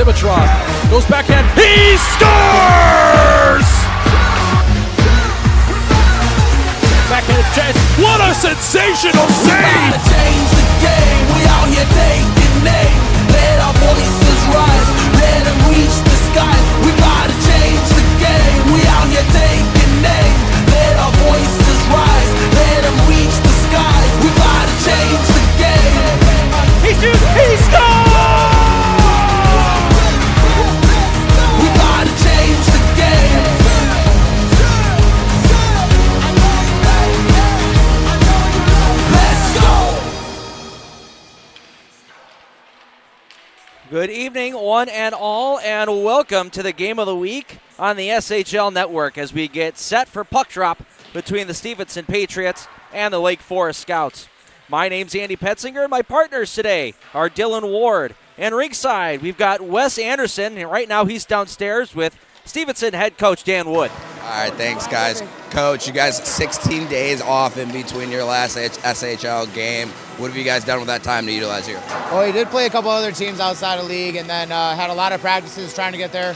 Dimitrov goes backhand. He scores! Backhand chance. What a sensational save! We gotta change the game. We out here taking names. Let our voices rise. Let them reach the skies. We gotta change the game. We out here taking names. Let our voices rise. Let them reach the skies. We gotta change the game. He shoots. He scores! We gotta change the game. Let's go. Good evening, one and all, and welcome to the Game of the Week on the SHL Network as we get set for puck drop between the Stevenson Patriots and the Lake Forest Scouts. My name's Andy Petzinger, and my partners today are Dylan Ward. And ringside, we've got Wes Anderson, and right now he's downstairs with Stevenson head coach Dan Wood. All right, thanks, guys. Coach, you guys 16 days off in between your last SHL game. What have you guys done with that time to utilize here? Well, we did play a couple other teams outside of league and then had a lot of practices trying to get there.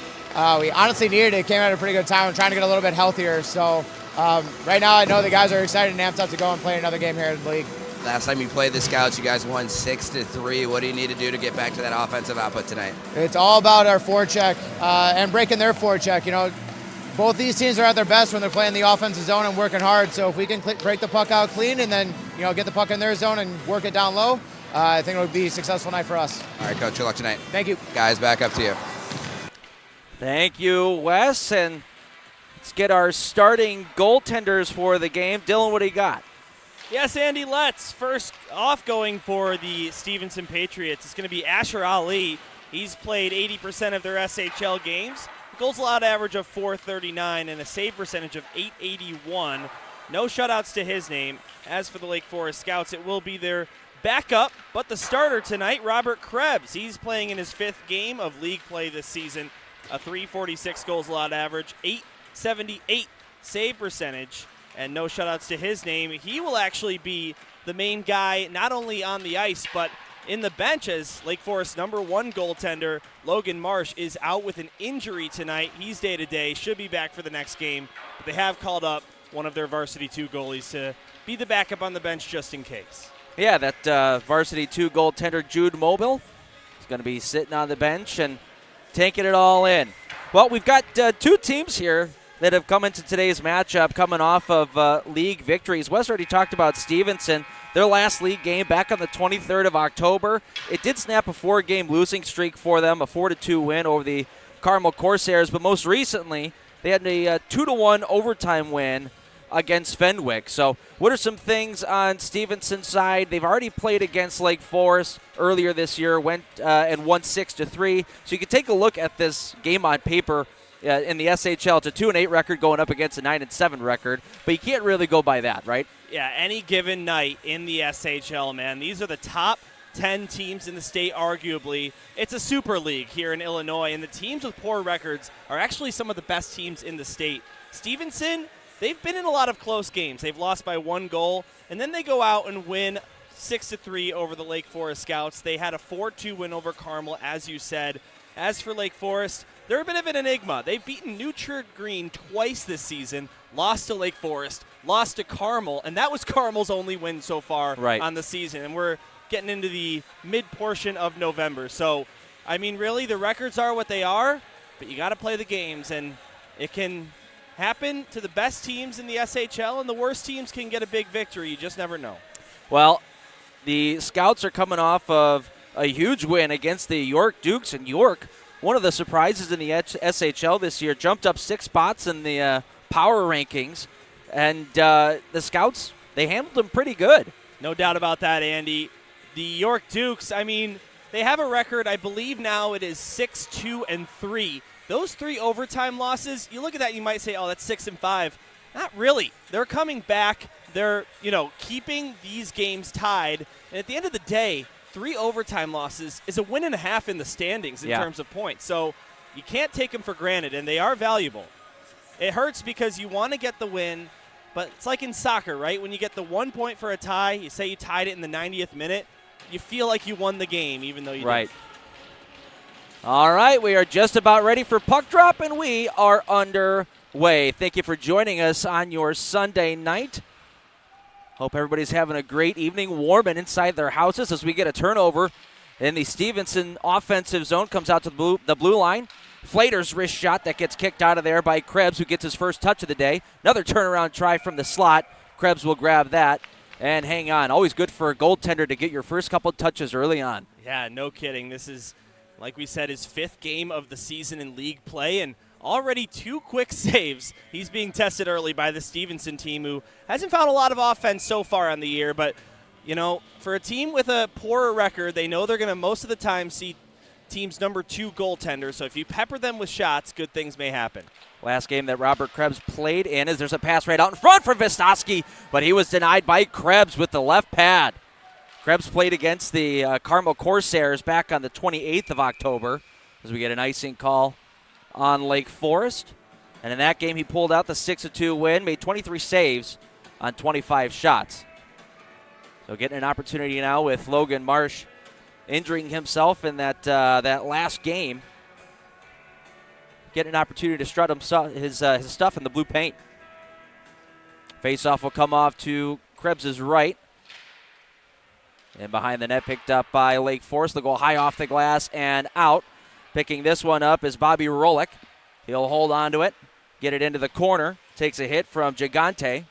We honestly needed it. Came at a pretty good time. We're trying to get a little bit healthier. So right now I know the guys are excited and amped up to go and play another game here in the league. Last time you played the Scouts, you guys won 6-3. What do you need to do to get back to that offensive output tonight? It's all about our forecheck and breaking their forecheck. You know, both these teams are at their best when they're playing the offensive zone and working hard. So if we can break the puck out clean and then, you know, get the puck in their zone and work it down low, I think it'll be a successful night for us. All right, Coach, good luck tonight. Thank you. Guys, back up to you. Thank you, Wes, and let's get our starting goaltenders for the game. Dylan, what do you got? Yes, Andy, let's. First off, going for the Stevenson Patriots, it's going to be Asher Ali. He's played 80% of their SHL games. Goals allowed average of .439 and a save percentage of .881. No shutouts to his name. As for the Lake Forest Scouts, it will be their backup, but the starter tonight, Robert Krebs. He's playing in his 5th game of league play this season. A .346 goals allowed average, .878 save percentage, and no shutouts to his name. He will actually be the main guy not only on the ice but in the bench as Lake Forest's #1 goaltender, Logan Marsh, is out with an injury tonight. He's day-to-day, should be back for the next game, but they have called up one of their varsity 2 goalies to be the backup on the bench just in case. Yeah, that varsity 2 goaltender, Jude Mobile, is going to be sitting on the bench and taking it all in. Well, we've got 2 teams here that have come into today's matchup coming off of league victories. Wes already talked about Stevenson. Their last league game back on the 23rd of October. It did snap a 4-game losing streak for them, a 4-2 win over the Carmel Corsairs, but most recently they had a 2-1 overtime win against Fenwick. So what are some things on Stevenson's side? They've already played against Lake Forest earlier this year, went and won 6-3. So you can take a look at this game on paper. In the SHL, it's a 2-8 record going up against a 9-7 record, but you can't really go by that, right? Yeah, any given night in the SHL, man, these are the top 10 teams in the state, arguably. It's a super league here in Illinois, and the teams with poor records are actually some of the best teams in the state. Stevenson, they've been in a lot of close games. They've lost by 1 goal, and then they go out and win 6-3 over the Lake Forest Scouts. They had a 4-2 win over Carmel, as you said. As for Lake Forest, they're a bit of an enigma. They've beaten New Church Green twice this season, lost to Lake Forest, lost to Carmel, and that was Carmel's only win so far on the season. And we're getting into the mid-portion of November. So, I mean, really, the records are what they are, but you got to play the games, and it can happen to the best teams in the SHL, and the worst teams can get a big victory. You just never know. Well, the Scouts are coming off of a huge win against the York Dukes, and York, one of the surprises in the SHL this year, jumped up 6 spots in the power rankings, and the Scouts, they handled them pretty good. No doubt about that, Andy. The York Dukes, I mean, they have a record, I believe now it is 6-2-3. Those 3 overtime losses, you look at that, you might say, oh, that's 6-5. Not really. They're coming back. They're, keeping these games tied, and at the end of the day, 3 overtime losses is a win and a half in the standings in terms of points. So you can't take them for granted, and they are valuable. It hurts because you want to get the win, but it's like in soccer, right? When you get the 1 point for a tie, you say you tied it in the 90th minute, you feel like you won the game, even though you didn't. All right, we are just about ready for puck drop, and we are underway. Thank you for joining us on your Sunday night. Hope everybody's having a great evening, warm and inside their houses as we get a turnover in the Stevenson offensive zone. Comes out to the blue line. Flater's wrist shot that gets kicked out of there by Krebs, who gets his first touch of the day. Another turnaround try from the slot. Krebs will grab that and hang on. Always good for a goaltender to get your first couple touches early on. Yeah, no kidding. This is, like we said, his 5th game of the season in league play, and already 2 quick saves. He's being tested early by the Stevenson team, who hasn't found a lot of offense so far on the year. But, you know, for a team with a poorer record, they know they're going to most of the time see team's number 2 goaltender. So if you pepper them with shots, good things may happen. Last game that Robert Krebs played in is there's a pass right out in front for Vistoski, but he was denied by Krebs with the left pad. Krebs played against the Carmel Corsairs back on the 28th of October as we get an icing call on Lake Forest. And in that game, he pulled out the 6-2 win, made 23 saves on 25 shots. So getting an opportunity now with Logan Marsh injuring himself in that last game. Getting an opportunity to strut his stuff in the blue paint. Face-off will come off to Krebs' right. And behind the net, picked up by Lake Forest. They'll go high off the glass and out. Picking this one up is Bobby Rolick. He'll hold on to it, get it into the corner. Takes a hit from Gigante.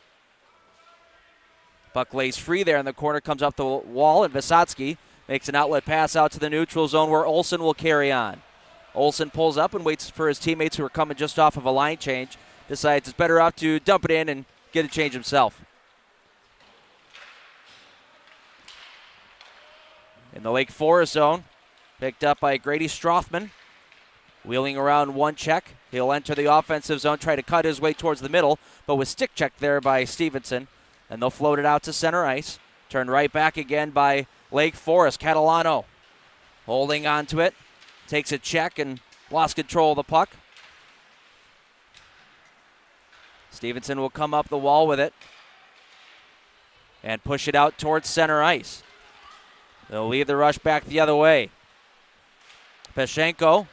Puck lays free there in the corner, comes up the wall, and Visotsky makes an outlet pass out to the neutral zone where Olsen will carry on. Olsen pulls up and waits for his teammates who are coming just off of a line change. Decides it's better off to dump it in and get a change himself. In the Lake Forest zone, picked up by Grady Strothman. Wheeling around one check. He'll enter the offensive zone, try to cut his way towards the middle, but was stick checked there by Stevenson. And they'll float it out to center ice. Turned right back again by Lake Forest. Catalano holding on to it. Takes a check and lost control of the puck. Stevenson will come up the wall with it and push it out towards center ice. They'll lead the rush back the other way. Peshenko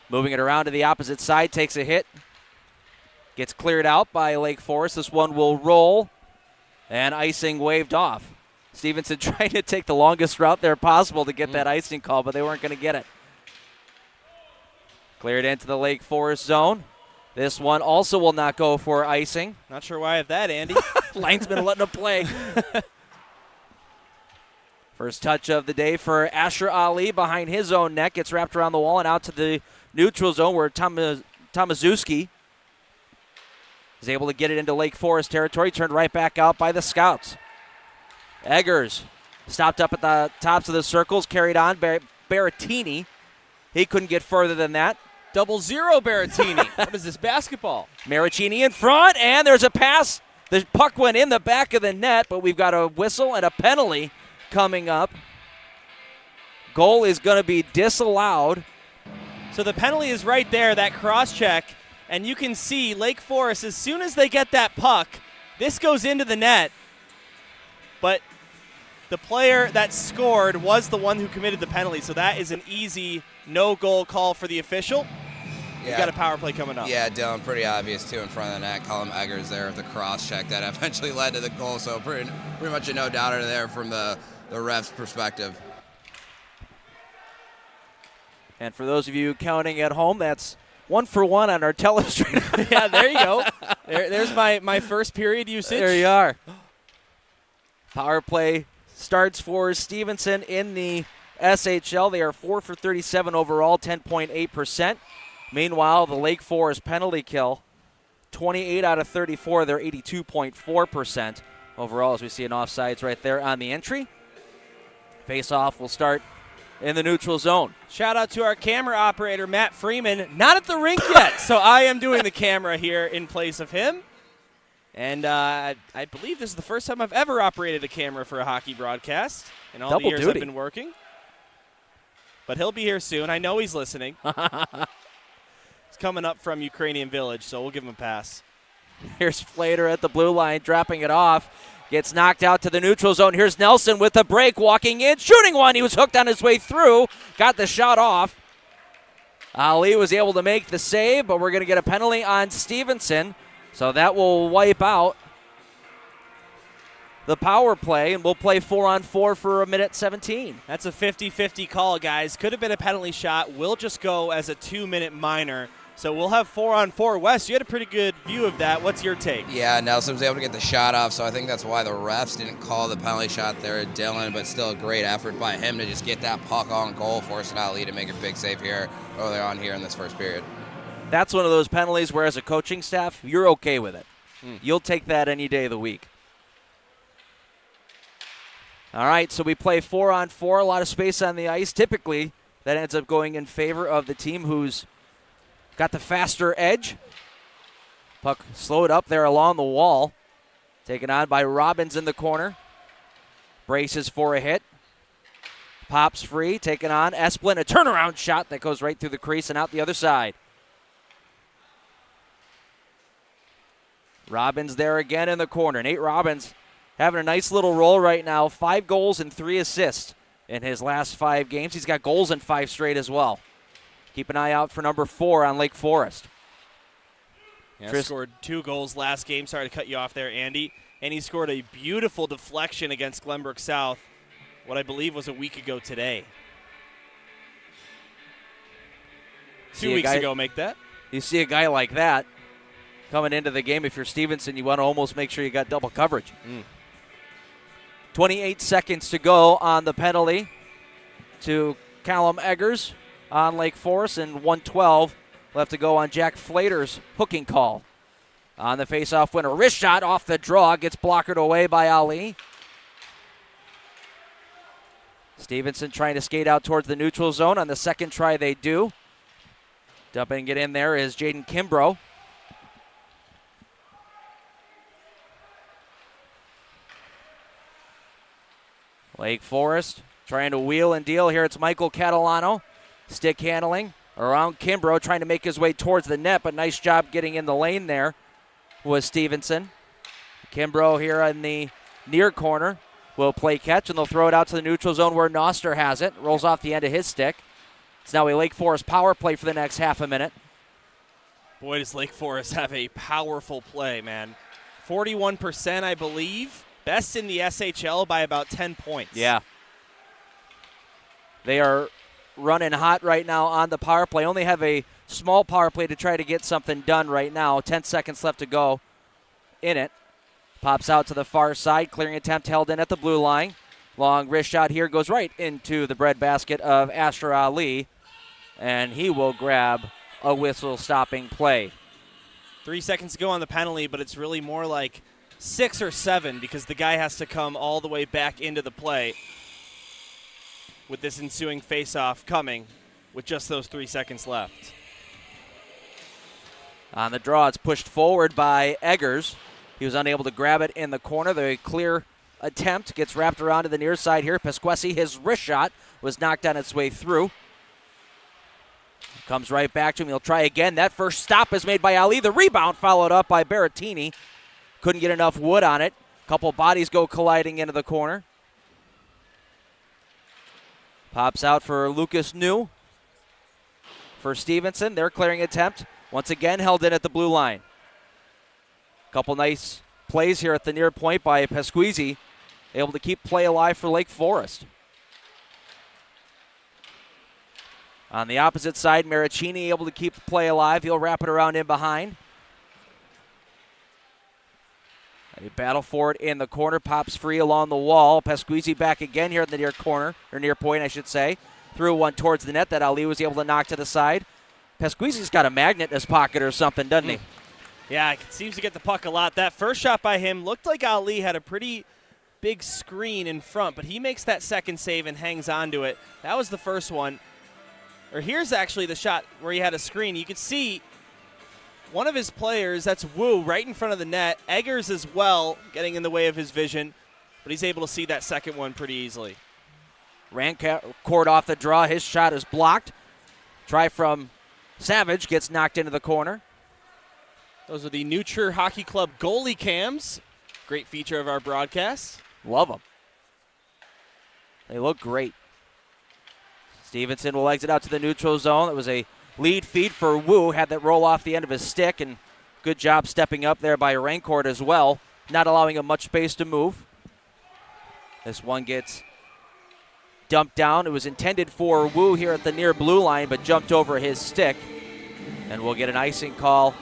moving it around to the opposite side, takes a hit. Gets cleared out by Lake Forest. This one will roll and icing waved off. Stevenson trying to take the longest route there possible to get that icing call, but they weren't going to get it. Cleared into the Lake Forest zone. This one also will not go for icing. Not sure why of that, Andy. Linesman letting him play. First touch of the day for Asher Ali behind his own net. Gets wrapped around the wall and out to the neutral zone where Tomaszewski is able to get it into Lake Forest territory. Turned right back out by the Scouts. Eggers stopped up at the tops of the circles. Carried on. Berrettini. He couldn't get further than that. 0-0 Berrettini. What is this, basketball? Maricini in front, and there's a pass. The puck went in the back of the net, but we've got a whistle and a penalty coming up. Goal is going to be disallowed. So the penalty is right there, that cross-check, and you can see Lake Forest, as soon as they get that puck, this goes into the net, but the player that scored was the one who committed the penalty, so that is an easy no-goal call for the official. We've got a power play coming up. Yeah, Dylan, pretty obvious, too, in front of the net. Colin Eggers there with the cross-check that eventually led to the goal, so pretty much a no-doubter there from the ref's perspective. And for those of you counting at home, that's 1 for 1 on our telestrator. Yeah, there you go. There's my first period usage. There you are. Power play starts for Stevenson in the SHL. They are 4 for 37 overall, 10.8%. Meanwhile, the Lake Forest penalty kill, 28 out of 34. They're 82.4% overall, as we see an offsides right there on the entry. Face-off will start in the neutral zone. Shout out to our camera operator, Matt Freeman. Not at the rink yet, so I am doing the camera here in place of him. And I believe this is the first time I've ever operated a camera for a hockey broadcast in all the years I've been working. But he'll be here soon. I know he's listening. He's coming up from Ukrainian Village, so we'll give him a pass. Here's Flater at the blue line, dropping it off. Gets knocked out to the neutral zone. Here's Nelson with a break, walking in, shooting one. He was hooked on his way through. Got the shot off. Ali was able to make the save, but we're going to get a penalty on Stevenson. So that will wipe out the power play, and we'll play 4-on-4 for 1:17. That's a 50-50 call, guys. Could have been a penalty shot. We'll just go as a 2-minute minor. So we'll have 4-on-4. Wes, you had a pretty good view of that. What's your take? Yeah, Nelson was able to get the shot off, so I think that's why the refs didn't call the penalty shot there at Dylan, but still a great effort by him to just get that puck on goal, forcing Ali to make a big save here earlier on here in this first period. That's one of those penalties where, as a coaching staff, you're okay with it. You'll take that any day of the week. All right, so we play 4-on-4, a lot of space on the ice. Typically, that ends up going in favor of the team who's got the faster edge. Puck slowed up there along the wall. Taken on by Robbins in the corner. Braces for a hit. Pops free, taken on. Esplin, a turnaround shot that goes right through the crease and out the other side. Robbins there again in the corner. Nate Robbins having a nice little roll right now. 5 goals and 3 assists in his last 5 games. He's got goals in 5 straight as well. Keep an eye out for number 4 on Lake Forest. Yeah, scored 2 goals last game. Sorry to cut you off there, Andy. And he scored a beautiful deflection against Glenbrook South, what I believe was a week ago today. 2 weeks ago, make that. You see a guy like that coming into the game. If you're Stevenson, you want to almost make sure you got double coverage. 28 seconds to go on the penalty to Callum Eggers on Lake Forest, and 1:12 left to go on Jack Flater's hooking call. On the faceoff winner, wrist shot off the draw, gets blockered away by Ali. Stevenson trying to skate out towards the neutral zone. On the second try, they do. Dumping it in there is Jaden Kimbrough. Lake Forest trying to wheel and deal here. It's Michael Catalano. Stick handling around Kimbrough, trying to make his way towards the net, but nice job getting in the lane there was Stevenson. Kimbrough here in the near corner will play catch, and they'll throw it out to the neutral zone where Noster has it. Rolls off the end of his stick. It's now a Lake Forest power play for the next half a minute. Boy, does Lake Forest have a powerful play, man. 41%, I believe. Best in the SHL by about 10 points. Yeah. They are running hot right now on the power play. Only have a small power play to try to get something done right now. 10 seconds left to go in it. Pops out to the far side. Clearing attempt held in at the blue line. Long wrist shot here goes right into the breadbasket of Asher Ali. And he will grab a whistle-stopping play. 3 seconds to go on the penalty, but it's really more like 6 or 7 because the guy has to come all the way back into the play with this ensuing face-off coming with just those 3 seconds left. On the draw, it's pushed forward by Eggers. He was unable to grab it in the corner. The clear attempt gets wrapped around to the near side here. Pesquesi, his wrist shot was knocked on its way through. Comes right back to him. He'll try again. That first stop is made by Ali. The rebound followed up by Berrettini. Couldn't get enough wood on it. Couple bodies go colliding into the corner. Pops out for Lucas New. For Stevenson, their clearing attempt. Once again held in at the blue line. Couple nice plays here at the near point by Pesquesi. Able to keep play alive for Lake Forest. On the opposite side, Maricini able to keep the play alive. He'll wrap it around in behind. A battle for it in the corner. Pops free along the wall. Pesquesi back again here in the near corner, or near point, I should say. Threw one towards the net that Ali was able to knock to the side. Pesquesi's got a magnet in his pocket or something, doesn't he? Yeah, it seems to get the puck a lot. That first shot by him looked like Ali had a pretty big screen in front, but he makes that second save and hangs on to it. That was the first one. Or here's actually the shot where he had a screen. You could see one of his players, that's Wu, right in front of the net. Eggers as well, getting in the way of his vision, but he's able to see that second one pretty easily. Rancourt off the draw. His shot is blocked. Try from Savage gets knocked into the corner. Those are the Nutcher Hockey Club goalie cams. Great feature of our broadcast. Love them. They look great. Stevenson will exit out to the neutral zone. It was a lead feed for Wu. Had that roll off the end of his stick, and good job stepping up there by Rancourt as well, not allowing him much space to move. This one gets dumped down. It was intended for Wu here at the near blue line, but jumped over his stick. And we'll get an icing call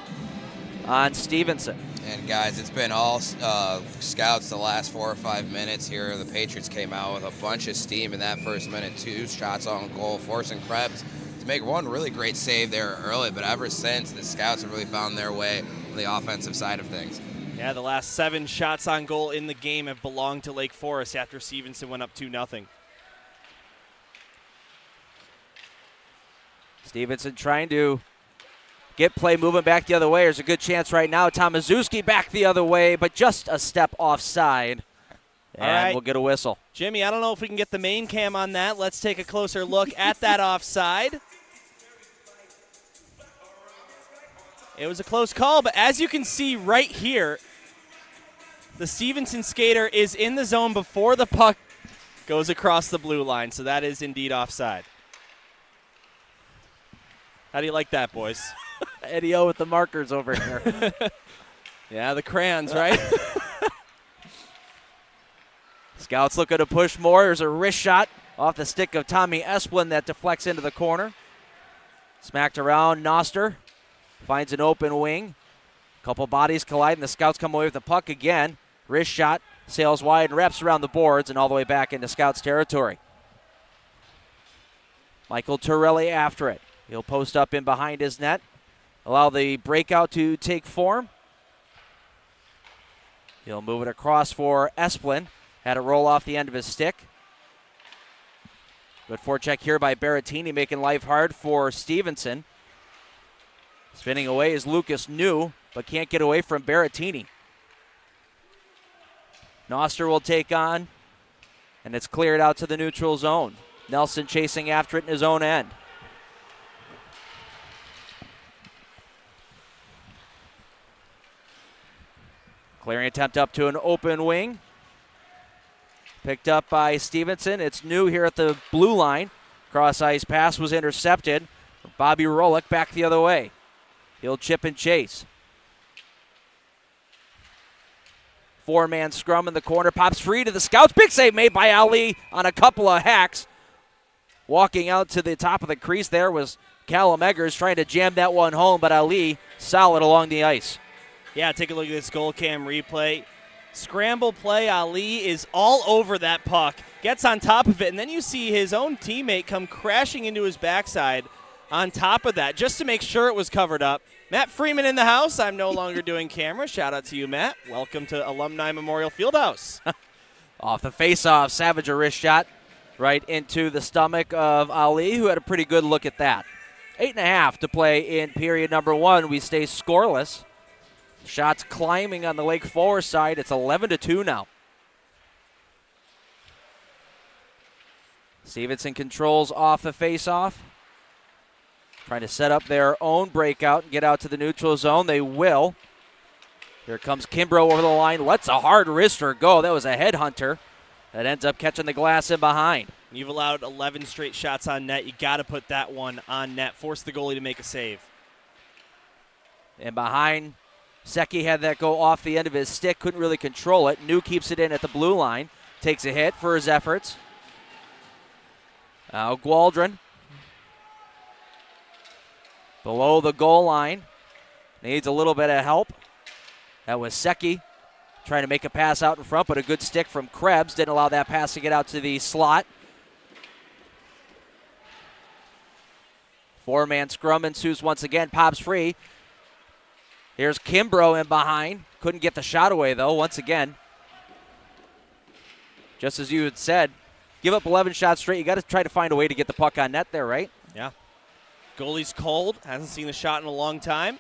on Stevenson. And guys, it's been all scouts the last 4 or 5 minutes here. The Patriots came out with a bunch of steam in that first minute. 2 shots on goal, forcing Krebs to make one really great save there early. But ever since, the scouts have really found their way on the offensive side of things. Yeah, the last 7 shots on goal in the game have belonged to Lake Forest after Stevenson went up 2-0. Stevenson trying to get play moving back the other way. There's a good chance right now. Tomaszewski back the other way, but just a step offside. And we'll get a whistle. Jimmy, I don't know if we can get the main cam on that. Let's take a closer look at that offside. It was a close call, but as you can see right here, the Stevenson skater is in the zone before the puck goes across the blue line, so that is indeed offside. How do you like that, boys? Eddie O with the markers over here. Yeah, the crayons, right? Scouts looking to push more. There's a wrist shot off the stick of Tommy Esplin that deflects into the corner. Smacked around. Noster finds an open wing. Couple bodies collide, and the Scouts come away with the puck again. Wrist shot sails wide and wraps around the boards and all the way back into Scouts territory. Michael Torelli after it. He'll post up in behind his net. Allow the breakout to take form. He'll move it across for Esplin. Had it roll off the end of his stick. Good forecheck here by Berrettini, making life hard for Stevenson. Spinning away is Lucas New, but can't get away from Berrettini. Noster will take on, and it's cleared out to the neutral zone. Nelson chasing after it in his own end. Clearing attempt up to an open wing. Picked up by Stevenson. It's New here at the blue line. Cross-ice pass was intercepted. Bobby Rolick back the other way. He'll chip and chase. 4-man scrum in the corner. Pops free to the Scouts. Big save made by Ali on a couple of hacks. Walking out to the top of the crease there was Callum Eggers trying to jam that one home, but Ali solid along the ice. Yeah, take a look at this goal cam replay. Scramble play, Ali is all over that puck. Gets on top of it, and then you see his own teammate come crashing into his backside on top of that just to make sure it was covered up. Matt Freeman in the house. I'm no longer doing camera. Shout out to you, Matt. Welcome to Alumni Memorial Fieldhouse. Off the faceoff, Savage a wrist shot right into the stomach of Ali, who had a pretty good look at that. 8.5 to play in period number 1. We stay scoreless. Shots climbing on the Lake Forest side. It's 11-2 now. Stevenson controls off the faceoff. Trying to set up their own breakout and get out to the neutral zone. They will. Here comes Kimbrough over the line. Lets a hard wrister go. That was a headhunter that ends up catching the glass in behind. You've allowed 11 straight shots on net. You got to put that one on net. Force the goalie to make a save. And behind, Secchi had that go off the end of his stick. Couldn't really control it. New keeps it in at the blue line. Takes a hit for his efforts. Now Gwaldron. Below the goal line. Needs a little bit of help. That was Secchi trying to make a pass out in front, but a good stick from Krebs. Didn't allow that pass to get out to the slot. 4-man scrum ensues once again. Pops free. Here's Kimbrough in behind. Couldn't get the shot away, though, once again. Just as you had said, give up 11 shots straight. You got to try to find a way to get the puck on net there, right? Yeah. Goalie's cold. Hasn't seen the shot in a long time.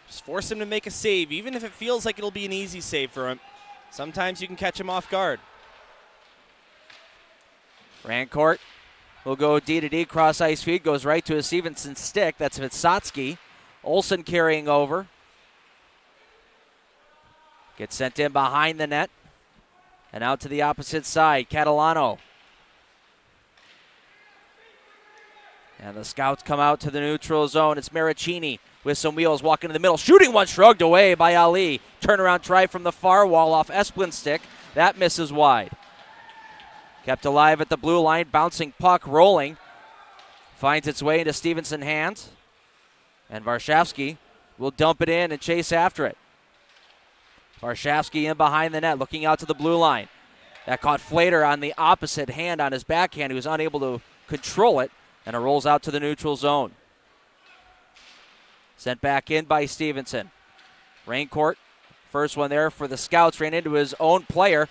Just force him to make a save, even if it feels like it'll be an easy save for him. Sometimes you can catch him off guard. Rancourt will go D-to-D, cross-ice feed, goes right to a Stevenson stick. That's Vitsotsky. Olsen carrying over. Gets sent in behind the net. And out to the opposite side, Catalano. And the Scouts come out to the neutral zone. It's Maricini with some wheels walking in the middle. Shooting one, shrugged away by Ali. Turnaround try from the far wall off Esplin's stick. That misses wide. Kept alive at the blue line. Bouncing puck, rolling. Finds its way into Stevenson hands. And Varshavsky will dump it in and chase after it. Varshavsky in behind the net, looking out to the blue line. That caught Flater on the opposite hand on his backhand. He was unable to control it, and it rolls out to the neutral zone. Sent back in by Stevenson. Raincourt, first one there for the Scouts, ran into his own player.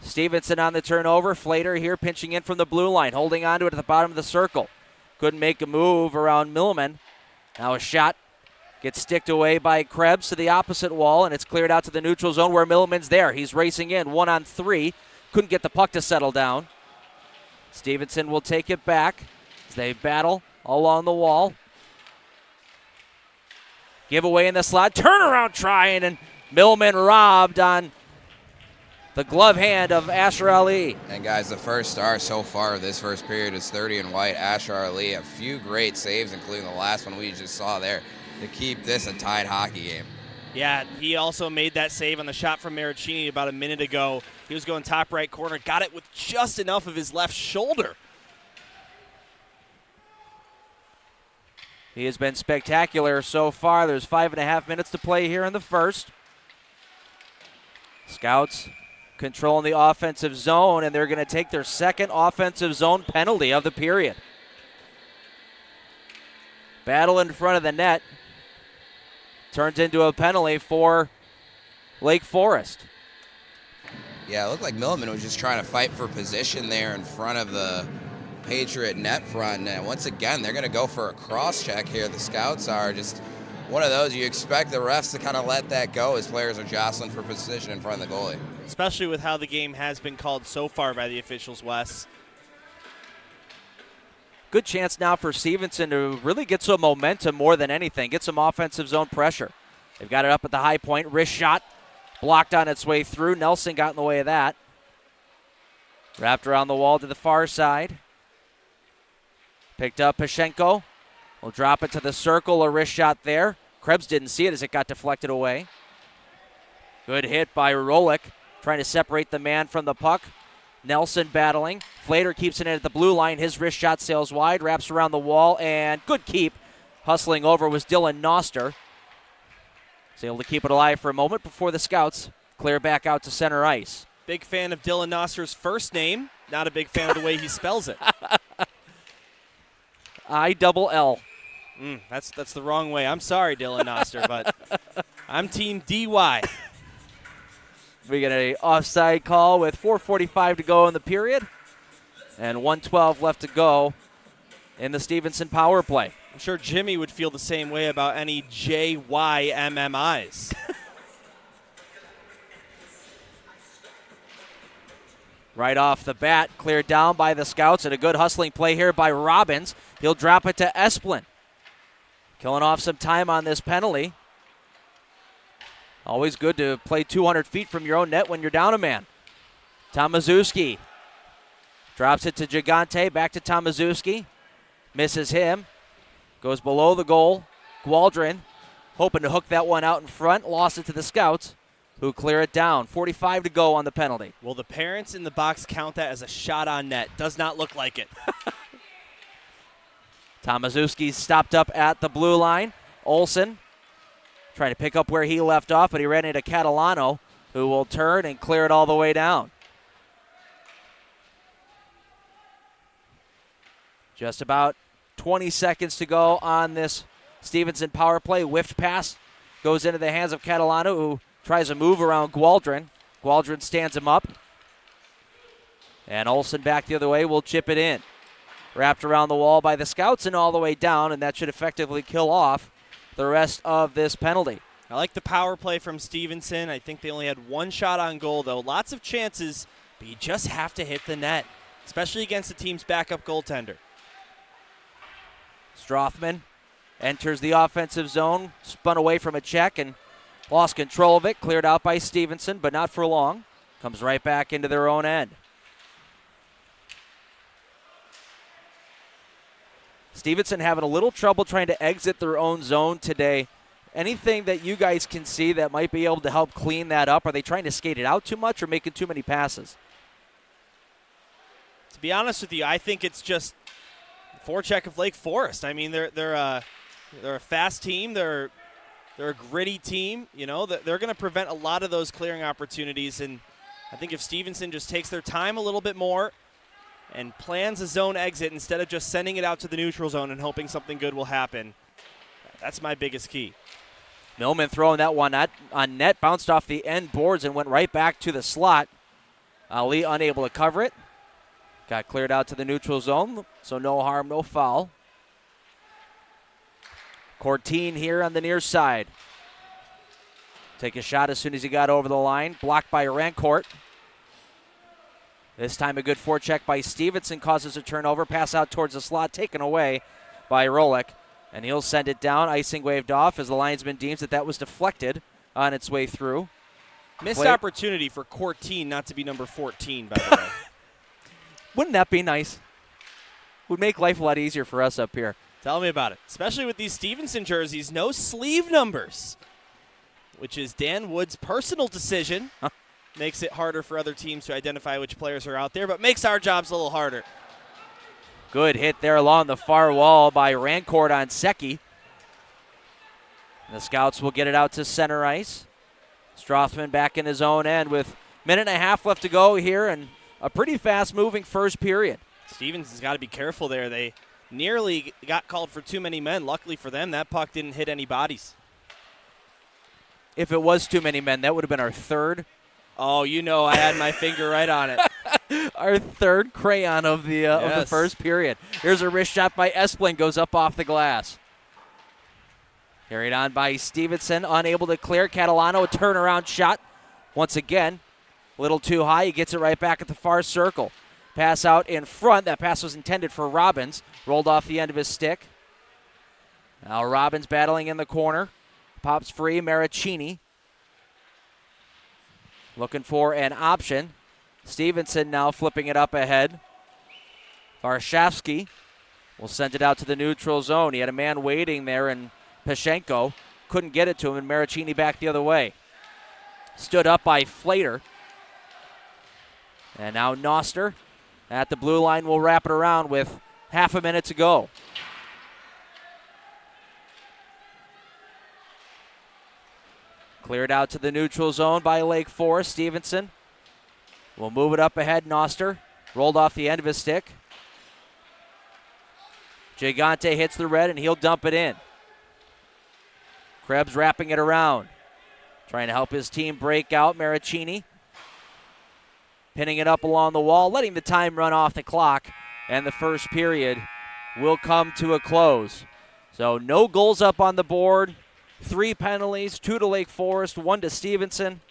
Stevenson on the turnover. Flater here pinching in from the blue line, holding on to it at the bottom of the circle. Couldn't make a move around Millman. Now a shot gets sticked away by Krebs to the opposite wall, and it's cleared out to the neutral zone where Millman's there. He's racing in, 1-on-3. Couldn't get the puck to settle down. Stevenson will take it back as they battle along the wall. Giveaway in the slot. Turnaround trying, and Millman robbed on the glove hand of Asher Ali. And guys, the first star so far of this first period is 30 in white, Asher Ali. A few great saves, including the last one we just saw there, to keep this a tied hockey game. Yeah, he also made that save on the shot from Maricini about a minute ago. He was going top right corner, got it with just enough of his left shoulder. He has been spectacular so far. There's 5.5 minutes to play here in the first. Scouts controlling the offensive zone, and they're going to take their second offensive zone penalty of the period. Battle in front of the net turns into a penalty for Lake Forest. Yeah, it looked like Millman was just trying to fight for position there in front of the Patriot net front. And once again, they're going to go for a cross check here. The Scouts are just one of those you expect the refs to kind of let that go as players are jostling for position in front of the goalie. Especially with how the game has been called so far by the officials, Wes. Good chance now for Stevenson to really get some momentum more than anything, get some offensive zone pressure. They've got it up at the high point. Wrist shot blocked on its way through. Nelson got in the way of that. Wrapped around the wall to the far side. Picked up Pashenko. Will drop it to the circle. A wrist shot there. Krebs didn't see it as it got deflected away. Good hit by Rolick, trying to separate the man from the puck. Nelson battling. Flater keeps it in at the blue line. His wrist shot sails wide, wraps around the wall, and good keep. Hustling over was Dylan Noster. He's able to keep it alive for a moment before the Scouts clear back out to center ice. Big fan of Dylan Noster's first name. Not a big fan of the way he spells it. I-double-L. That's the wrong way. I'm sorry, Dylan Noster, but I'm Team DY. We get an offside call with 4:45 to go in the period and 1:12 left to go in the Stevenson power play. I'm sure Jimmy would feel the same way about any JYMMIs. Right off the bat, cleared down by the Scouts, and a good hustling play here by Robbins. He'll drop it to Esplin. Killing off some time on this penalty. Always good to play 200 feet from your own net when you're down a man. Tomaszewski drops it to Gigante, back to Tomaszewski. Misses him. Goes below the goal. Gwaldrin hoping to hook that one out in front. Lost it to the Scouts, who clear it down. 45 to go on the penalty. Will the parents in the box count that as a shot on net? Does not look like it. Tomaszewski stopped up at the blue line. Olsen trying to pick up where he left off, but he ran into Catalano, who will turn and clear it all the way down. Just about 20 seconds to go on this Stevenson power play. Whiffed pass goes into the hands of Catalano, who tries to move around Gwaldrin. Gwaldrin stands him up. And Olsen back the other way will chip it in. Wrapped around the wall by the Scouts and all the way down, and that should effectively kill off the rest of this penalty. I like the power play from Stevenson. I think they only had one shot on goal, though. Lots of chances, but you just have to hit the net, especially against the team's backup goaltender. Strothman enters the offensive zone, spun away from a check and lost control of it. Cleared out by Stevenson, but not for long. Comes right back into their own end. Stevenson having a little trouble trying to exit their own zone today. Anything that you guys can see that might be able to help clean that up? Are they trying to skate it out too much or making too many passes? To be honest with you, I think it's just forecheck of Lake Forest. I mean, they're a fast team. They're a gritty team. You know, they're going to prevent a lot of those clearing opportunities. And I think if Stevenson just takes their time a little bit more and plans a zone exit instead of just sending it out to the neutral zone and hoping something good will happen, that's my biggest key. Millman throwing that one on net, bounced off the end boards and went right back to the slot. Ali unable to cover it. Got cleared out to the neutral zone, so no harm, no foul. Corteen here on the near side. Take a shot as soon as he got over the line. Blocked by Rancourt. This time a good forecheck by Stevenson causes a turnover. Pass out towards the slot, taken away by Rolick. And he'll send it down. Icing waved off as the linesman deems that was deflected on its way through. Missed opportunity for Corteen not to be number 14, by the way. Wouldn't that be nice? Would make life a lot easier for us up here. Tell me about it. Especially with these Stevenson jerseys, no sleeve numbers, which is Dan Wood's personal decision. Makes it harder for other teams to identify which players are out there, but makes our jobs a little harder. Good hit there along the far wall by Rancourt on Secchi. The Scouts will get it out to center ice. Strothman back in his own end with a minute and a half left to go here and a pretty fast-moving first period. Stevenson's got to be careful there. They nearly got called for too many men. Luckily for them, that puck didn't hit any bodies. If it was too many men, that would have been our third. Oh, you know I had my finger right on it. Our third crayon of the first period. Here's a wrist shot by Espling, goes up off the glass. Carried on by Stevenson, unable to clear. Catalano, a turnaround shot. Once again, a little too high. He gets it right back at the far circle. Pass out in front. That pass was intended for Robbins. Rolled off the end of his stick. Now Robbins battling in the corner. Pops free, Maricini. Looking for an option. Stevenson now flipping it up ahead. Varshavsky will send it out to the neutral zone. He had a man waiting there, and Pashenko couldn't get it to him, and Maricini back the other way. Stood up by Flater. And now Noster at the blue line will wrap it around with half a minute to go. Cleared out to the neutral zone by Lake Forest. Stevenson will move it up ahead. Noster rolled off the end of his stick. Gigante hits the red, and he'll dump it in. Krebs wrapping it around. Trying to help his team break out. Maricini pinning it up along the wall, letting the time run off the clock, and the first period will come to a close. So no goals up on the board. 3 penalties, 2 to Lake Forest, 1 to Stevenson.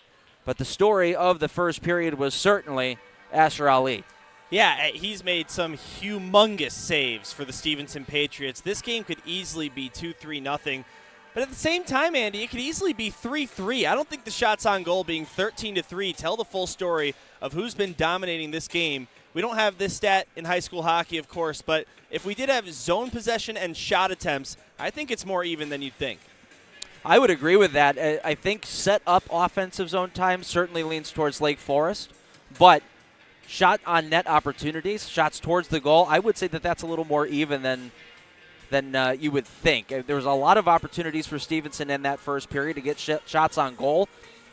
But the story of the first period was certainly Asher Ali. Yeah, he's made some humongous saves for the Stevenson Patriots. This game could easily be 2-3-0. But at the same time, Andy, it could easily be 3-3. I don't think the shots on goal being 13-3 tell the full story of who's been dominating this game. We don't have this stat in high school hockey, of course, but if we did have zone possession and shot attempts, I think it's more even than you'd think. I would agree with that. I think set up offensive zone time certainly leans towards Lake Forest, but shot on net opportunities, shots towards the goal, I would say that that's a little more even than you would think. There was a lot of opportunities for Stevenson in that first period to get shots on goal.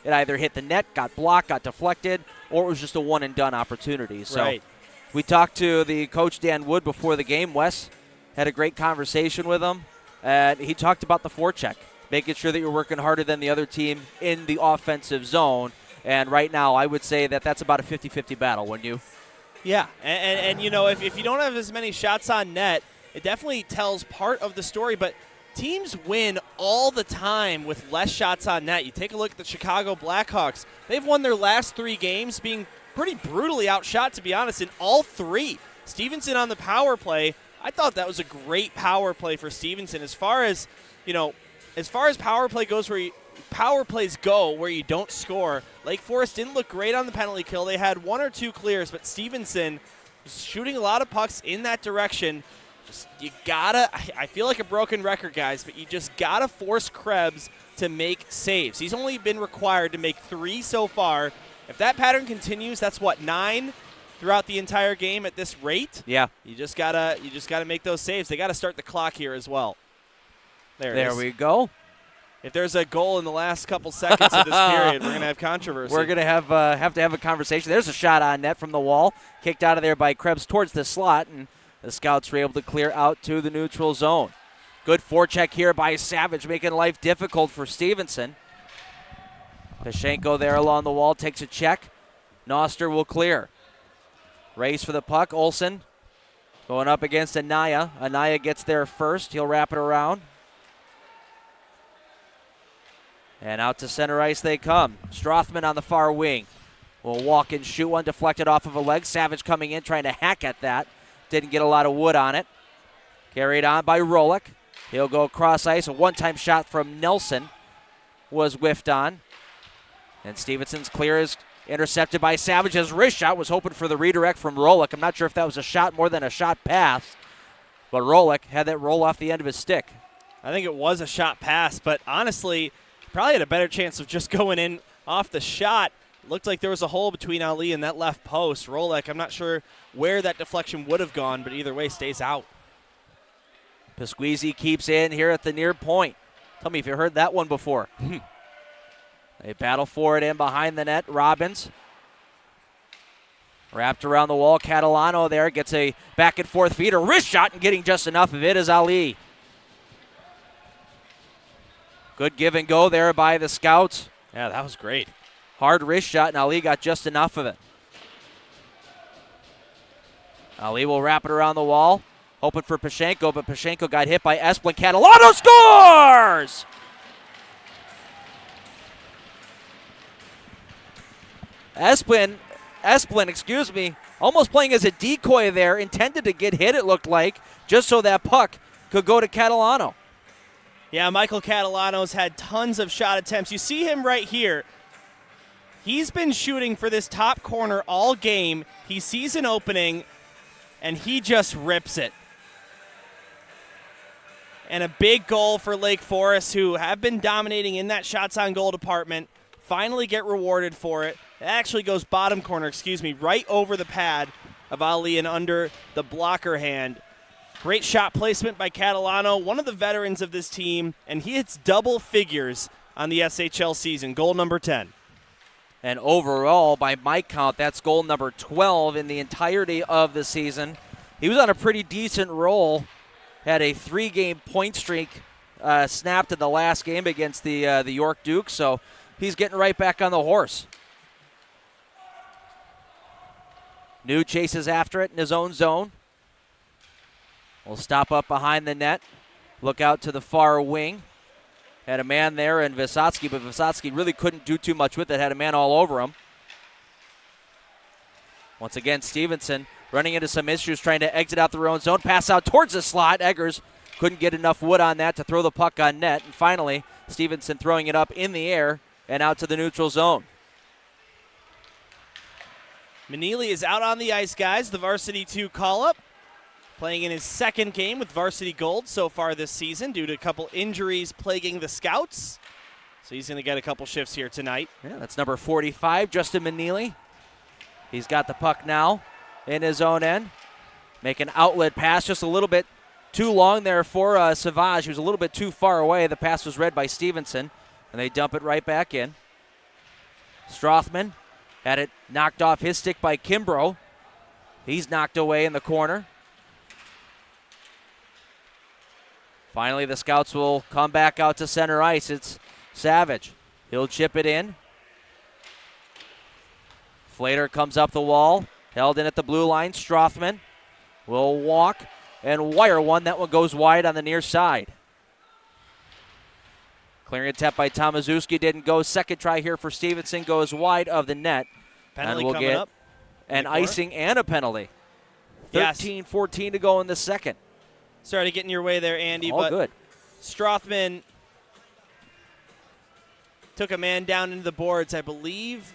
It either hit the net, got blocked, got deflected, or it was just a one-and-done opportunity. So right. We talked to the coach, Dan Wood, before the game. Wes had a great conversation with him, and he talked about the forecheck, making sure that you're working harder than the other team in the offensive zone. And right now, I would say that that's about a 50-50 battle, wouldn't you? Yeah, and you know, if you don't have as many shots on net, it definitely tells part of the story, but teams win all the time with less shots on net. You take a look at the Chicago Blackhawks. They've won their last 3 games, being pretty brutally outshot, to be honest, in all 3. Stevenson on the power play, I thought that was a great power play for Stevenson. As far as power play goes, power plays go where you don't score, Lake Forest didn't look great on the penalty kill. They had 1 or 2 clears, but Stevenson was shooting a lot of pucks in that direction. You gotta, I feel like a broken record, guys, but you just gotta force Krebs to make saves. He's only been required to make 3 so far. If that pattern continues, that's what, 9 throughout the entire game at this rate? Yeah. You just gotta make those saves. They gotta start the clock here as well. There we go. If there's a goal in the last couple seconds of this period, we're gonna have controversy. We're gonna have to have a conversation. There's a shot on net from the wall, kicked out of there by Krebs towards the slot, and the Scouts were able to clear out to the neutral zone. Good forecheck here by Savage, making life difficult for Stevenson. Pashenko there along the wall takes a check. Noster will clear. Race for the puck. Olsen going up against Anaya. Anaya gets there first. He'll wrap it around. And out to center ice they come. Strothman on the far wing will walk and shoot one, deflected off of a leg. Savage coming in, trying to hack at that. Didn't get a lot of wood on it. Carried on by Rolick. He'll go across ice. A one-time shot from Nelson was whiffed on. And Stevenson's clear is intercepted by Savage. His wrist shot was hoping for the redirect from Rolick. I'm not sure if that was a shot more than a shot pass. But Rolick had that roll off the end of his stick. I think it was a shot pass, but honestly, probably had a better chance of just going in off the shot. Looked like there was a hole between Ali and that left post. Rolick, I'm not sure where that deflection would have gone, but either way, stays out. Pasquizzi keeps in here at the near point. Tell me if you heard that one before. They battle for it in behind the net. Robbins wrapped around the wall. Catalano there gets a back and forth feed. A wrist shot, and getting just enough of it is Ali. Good give and go there by the Scouts. Yeah, that was great. Hard wrist shot, and Ali got just enough of it. Ali will wrap it around the wall, hoping for Pashenko, but Pashenko got hit by Esplin. Catalano scores! Esplin, almost playing as a decoy there, intended to get hit, it looked like, just so that puck could go to Catalano. Yeah, Michael Catalano's had tons of shot attempts. You see him right here. He's been shooting for this top corner all game. He sees an opening, and he just rips it. And a big goal for Lake Forest, who have been dominating in that shots on goal department. Finally get rewarded for it. It actually goes bottom corner, right over the pad of Ali and under the blocker hand. Great shot placement by Catalano, one of the veterans of this team, and he hits double figures on the SHL season, goal number 10. And overall, by my count, that's goal number 12 in the entirety of the season. He was on a pretty decent roll. Had a 3-game point streak snapped in the last game against the York Dukes, so he's getting right back on the horse. New chases after it in his own zone. Will stop up behind the net. Look out to the far wing. Had a man there in Vysotsky, but Vysotsky really couldn't do too much with it. Had a man all over him. Once again, Stevenson running into some issues, trying to exit out their own zone. Pass out towards the slot. Eggers couldn't get enough wood on that to throw the puck on net. And finally, Stevenson throwing it up in the air and out to the neutral zone. Manili is out on the ice, guys. The varsity 2 call-up. Playing in his second game with varsity gold so far this season due to a couple injuries plaguing the Scouts. So he's going to get a couple shifts here tonight. Yeah, that's number 45, Justin Manili. He's got the puck now in his own end. Make an outlet pass, just a little bit too long there for Savage. He was a little bit too far away. The pass was read by Stevenson, and they dump it right back in. Strothman had it knocked off his stick by Kimbrough. He's knocked away in the corner. Finally, the Scouts will come back out to center ice. It's Savage. He'll chip it in. Flater comes up the wall. Held in at the blue line. Strothman will walk and wire one. That one goes wide on the near side. Clearing attempt by Tomaszewski didn't go. Second try here for Stevenson goes wide of the net. Penalty and we'll coming get up. an icing and a penalty. Yes. 13-14 to go in the second. Sorry to get in your way there, Andy. All but good. Strothman took a man down into the boards, I believe.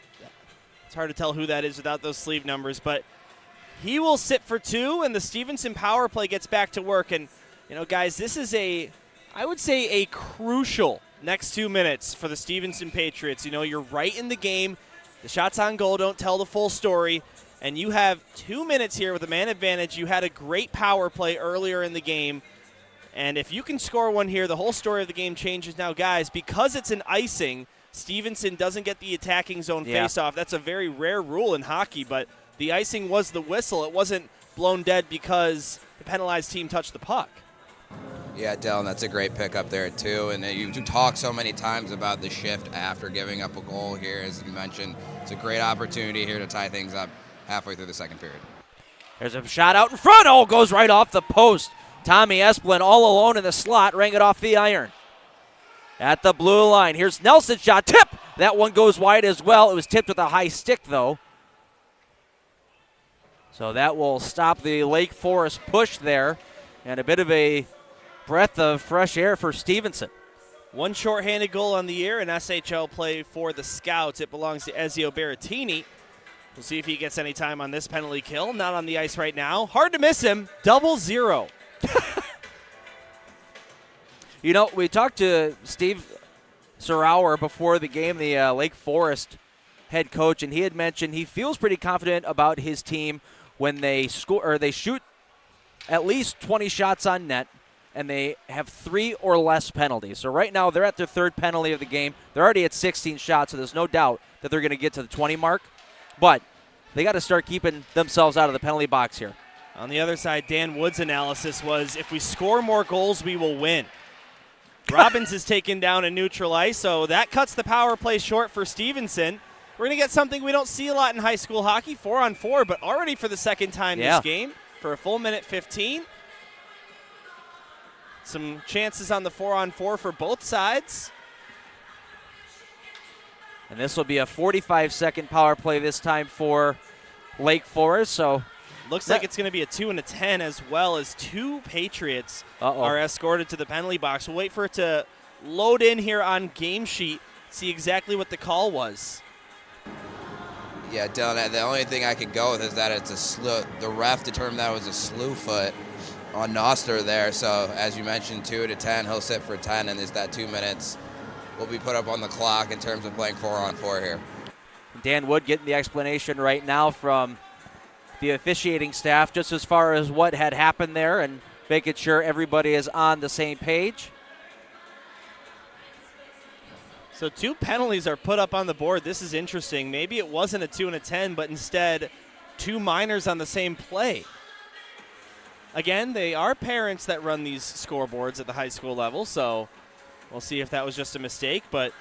It's hard to tell who that is without those sleeve numbers, but He will sit for 2, and the Stevenson power play gets back to work. And, guys, this is I would say a crucial next 2 minutes for the Stevenson Patriots. You're right in the game. The shots on goal don't tell the full story. And you have 2 minutes here with a man advantage. You had a great power play earlier in the game. And if you can score one here, the whole story of the game changes now. Guys, because it's an icing, Stevenson doesn't get the attacking zone face-off. That's a very rare rule in hockey, but the icing was the whistle. It wasn't blown dead because the penalized team touched the puck. Yeah, Dylan, that's a great pick up there, too. And you talk so many times about the shift after giving up a goal here, as you mentioned. It's a great opportunity here to tie things up halfway through the second period. There's a shot out in front. Oh, goes right off the post. Tommy Esplin all alone in the slot, rang it off the iron. At the blue line, here's Nelson's shot. Tip! That one goes wide as well. It was tipped with a high stick, though. So that will stop the Lake Forest push there. And a bit of a breath of fresh air for Stevenson. One shorthanded goal on the year, an SHL play for the Scouts. It belongs to Ezio Berrettini. We'll see if he gets any time on this penalty kill. Not on the ice right now. Hard to miss him. 0-0. We talked to Steve Sarauer before the game, the Lake Forest head coach, and he had mentioned he feels pretty confident about his team when they score or they shoot at least 20 shots on net, and they have 3 or less penalties. So right now they're at their 3rd penalty of the game. They're already at 16 shots, so there's no doubt that they're going to get to the 20 mark. But they got to start keeping themselves out of the penalty box here. On the other side, Dan Wood's analysis was, if we score more goals, we will win. Robbins is taken down in neutral ice, so that cuts the power play short for Stevenson. We're going to get something we don't see a lot in high school hockey, 4-on-4, but already for the second time this game for a full minute 15. Some chances on the 4-on-4 for both sides. And this will be a 45-second power play this time for Lake Forest. So looks like it's going to be a 2 and a 10, as well as 2 Patriots are escorted to the penalty box. We'll wait for it to load in here on game sheet, see exactly what the call was. Yeah, Dylan, the only thing I could go with is that it's a slew. The ref determined that it was a slew foot on Noster there. So as you mentioned, 2 to 10, he'll sit for 10, and there's that 2 minutes will be put up on the clock in terms of playing 4-on-4 here. Dan Wood getting the explanation right now from the officiating staff just as far as what had happened there and making sure everybody is on the same page. So 2 penalties are put up on the board. This is interesting. Maybe it wasn't a 2 and a 10, but instead 2 minors on the same play. Again, they are parents that run these scoreboards at the high school level, so we'll see if that was just a mistake. But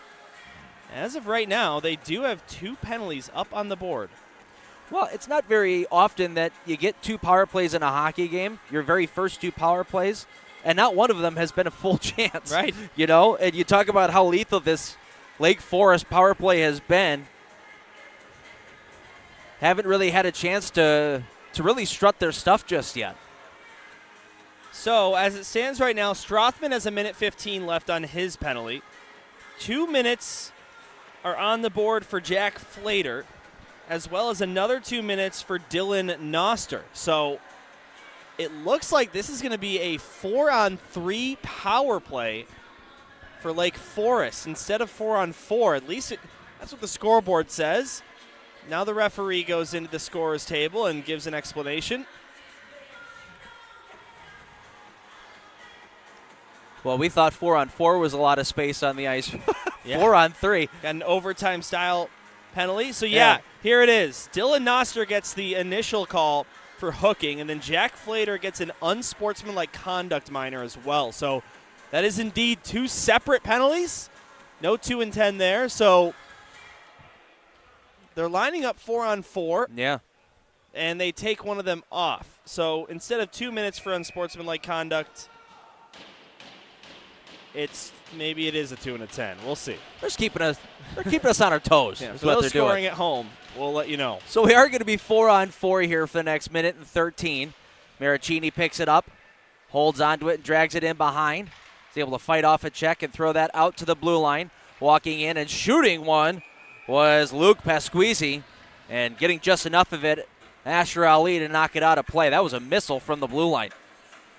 as of right now, they do have 2 penalties up on the board. Well, it's not very often that you get 2 power plays in a hockey game, your very first 2 power plays, and not one of them has been a full chance. Right. And you talk about how lethal this Lake Forest power play has been. Haven't really had a chance to really strut their stuff just yet. So as it stands right now, Strothman has a minute 15 left on his penalty. 2 minutes are on the board for Jack Flater, as well as another 2 minutes for Dylan Noster. So it looks like this is going to be a 4-on-3 power play for Lake Forest instead of 4-on-4. At least that's what the scoreboard says. Now the referee goes into the scorer's table and gives an explanation. Well, we thought 4-on-4 was a lot of space on the ice. Yeah. 4-on-3. Got an overtime style penalty. So here it is. Dylan Noster gets the initial call for hooking, and then Jack Flater gets an unsportsmanlike conduct minor as well. So that is indeed 2 separate penalties. No 2 and 10 there. So they're lining up 4-on-4. Yeah. And they take one of them off. So instead of 2 minutes for unsportsmanlike conduct, maybe it is a 2 and a 10. We'll see. They're keeping us on our toes. Yeah, is for what those they're scoring doing. at home, we'll let you know. So we are going to be 4-on-4 here for the next minute and 13. Maricini picks it up, holds onto it, and drags it in behind. He's able to fight off a check and throw that out to the blue line. Walking in and shooting one was Luke Pasquisi, and getting just enough of it Asher Ali to knock it out of play. That was a missile from the blue line.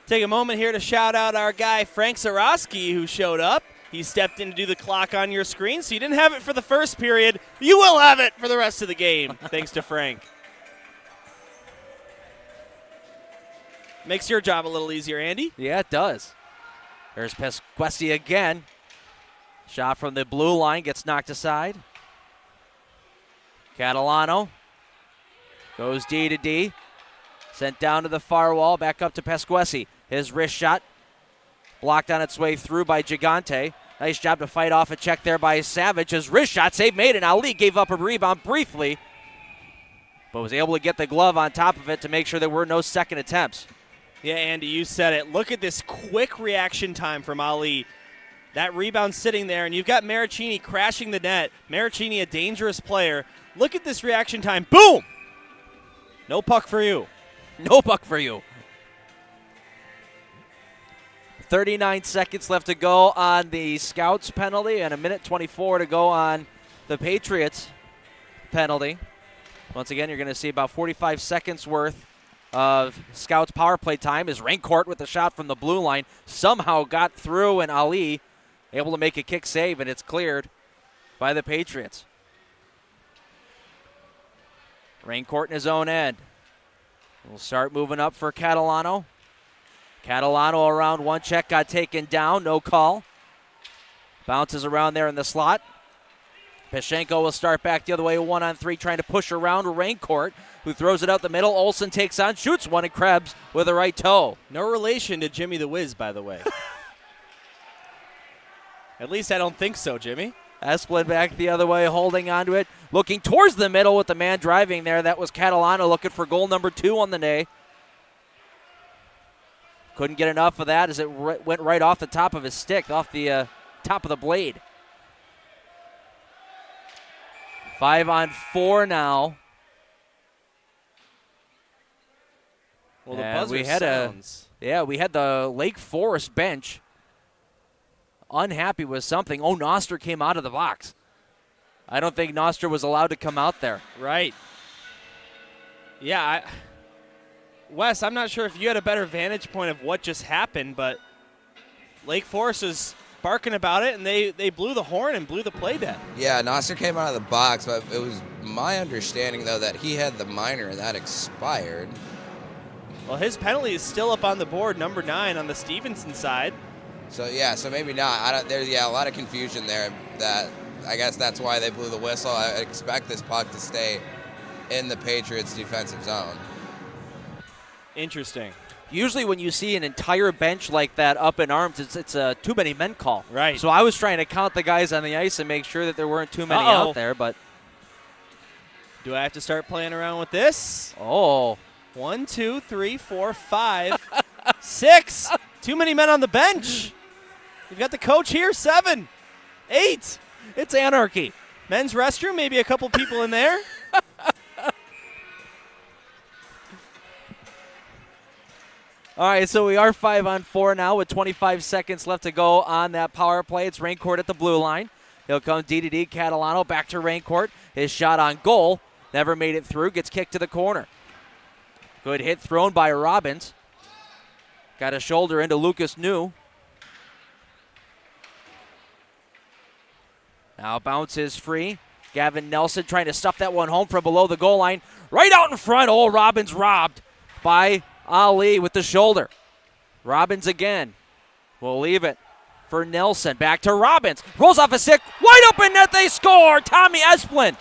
Take a moment here to shout out our guy Frank Zarowski, who showed up. He stepped in to do the clock on your screen, so you didn't have it for the first period. You will have it for the rest of the game, thanks to Frank. Makes your job a little easier, Andy. Yeah, it does. There's Pesquesi again. Shot from the blue line gets knocked aside. Catalano goes D to D. Sent down to the far wall, back up to Pesquesi. His wrist shot blocked on its way through by Gigante. Nice job to fight off a check there by Savage. His wrist shot save made, and Ali gave up a rebound briefly, but was able to get the glove on top of it to make sure there were no second attempts. Yeah, Andy, you said it. Look at this quick reaction time from Ali. That rebound sitting there, and you've got Maricini crashing the net. Maricini, a dangerous player. Look at this reaction time. Boom! No puck for you. No puck for you. 39 seconds left to go on the Scouts penalty and a minute 24 to go on the Patriots penalty. Once again, you're going to see about 45 seconds worth of Scouts power play time as Raincourt with the shot from the blue line somehow got through, and Ali able to make a kick save, and it's cleared by the Patriots. Raincourt in his own end. We'll start moving up for Catalano. Catalano around one check, got taken down, no call. Bounces around there in the slot. Peshenko will start back the other way, 1-on-3, trying to push around Raincourt, who throws it out the middle. Olsen takes on, shoots one, and Krebs with a right toe. No relation to Jimmy the Wiz, by the way. At least I don't think so, Jimmy. Esplin back the other way, holding onto it, looking towards the middle with the man driving there. That was Catalano looking for goal number 2 on the day. Couldn't get enough of that as it went right off the top of his stick, off the top of the blade. 5-on-4 now. Well, the buzzer sounds. We had the Lake Forest bench unhappy with something. Oh, Noster came out of the box. I don't think Noster was allowed to come out there. Right. Yeah, Wes, I'm not sure if you had a better vantage point of what just happened, but Lake Forest is barking about it, and they blew the horn and blew the play dead. Yeah, Noster came out of the box, but it was my understanding, though, that he had the minor and that expired. Well, his penalty is still up on the board, number 9 on the Stevenson side. So maybe not. There's a lot of confusion there. That I guess that's why they blew the whistle. I expect this puck to stay in the Patriots' defensive zone. Interesting. Usually when you see an entire bench like that up in arms, it's a too many men call. Right. So I was trying to count the guys on the ice and make sure that there weren't too many out there. But do I have to start playing around with this? Oh. 1, 2, 3, 4, 5, 6. Too many men on the bench. You've got the coach here, 7, 8. It's anarchy. Men's restroom, maybe a couple people in there. All right, so we are 5-on-4 now with 25 seconds left to go on that power play. It's Raincourt at the blue line. He'll come D to D. Catalano back to Raincourt. His shot on goal never made it through. Gets kicked to the corner. Good hit thrown by Robbins. Got a shoulder into Lucas New. Now bounces free. Gavin Nelson trying to stuff that one home from below the goal line. Right out in front. Oh, Robbins robbed by Ali with the shoulder. Robbins again. We'll leave it for Nelson. Back to Robbins. Rolls off a stick. Wide open net. They score. Tommy Esplin.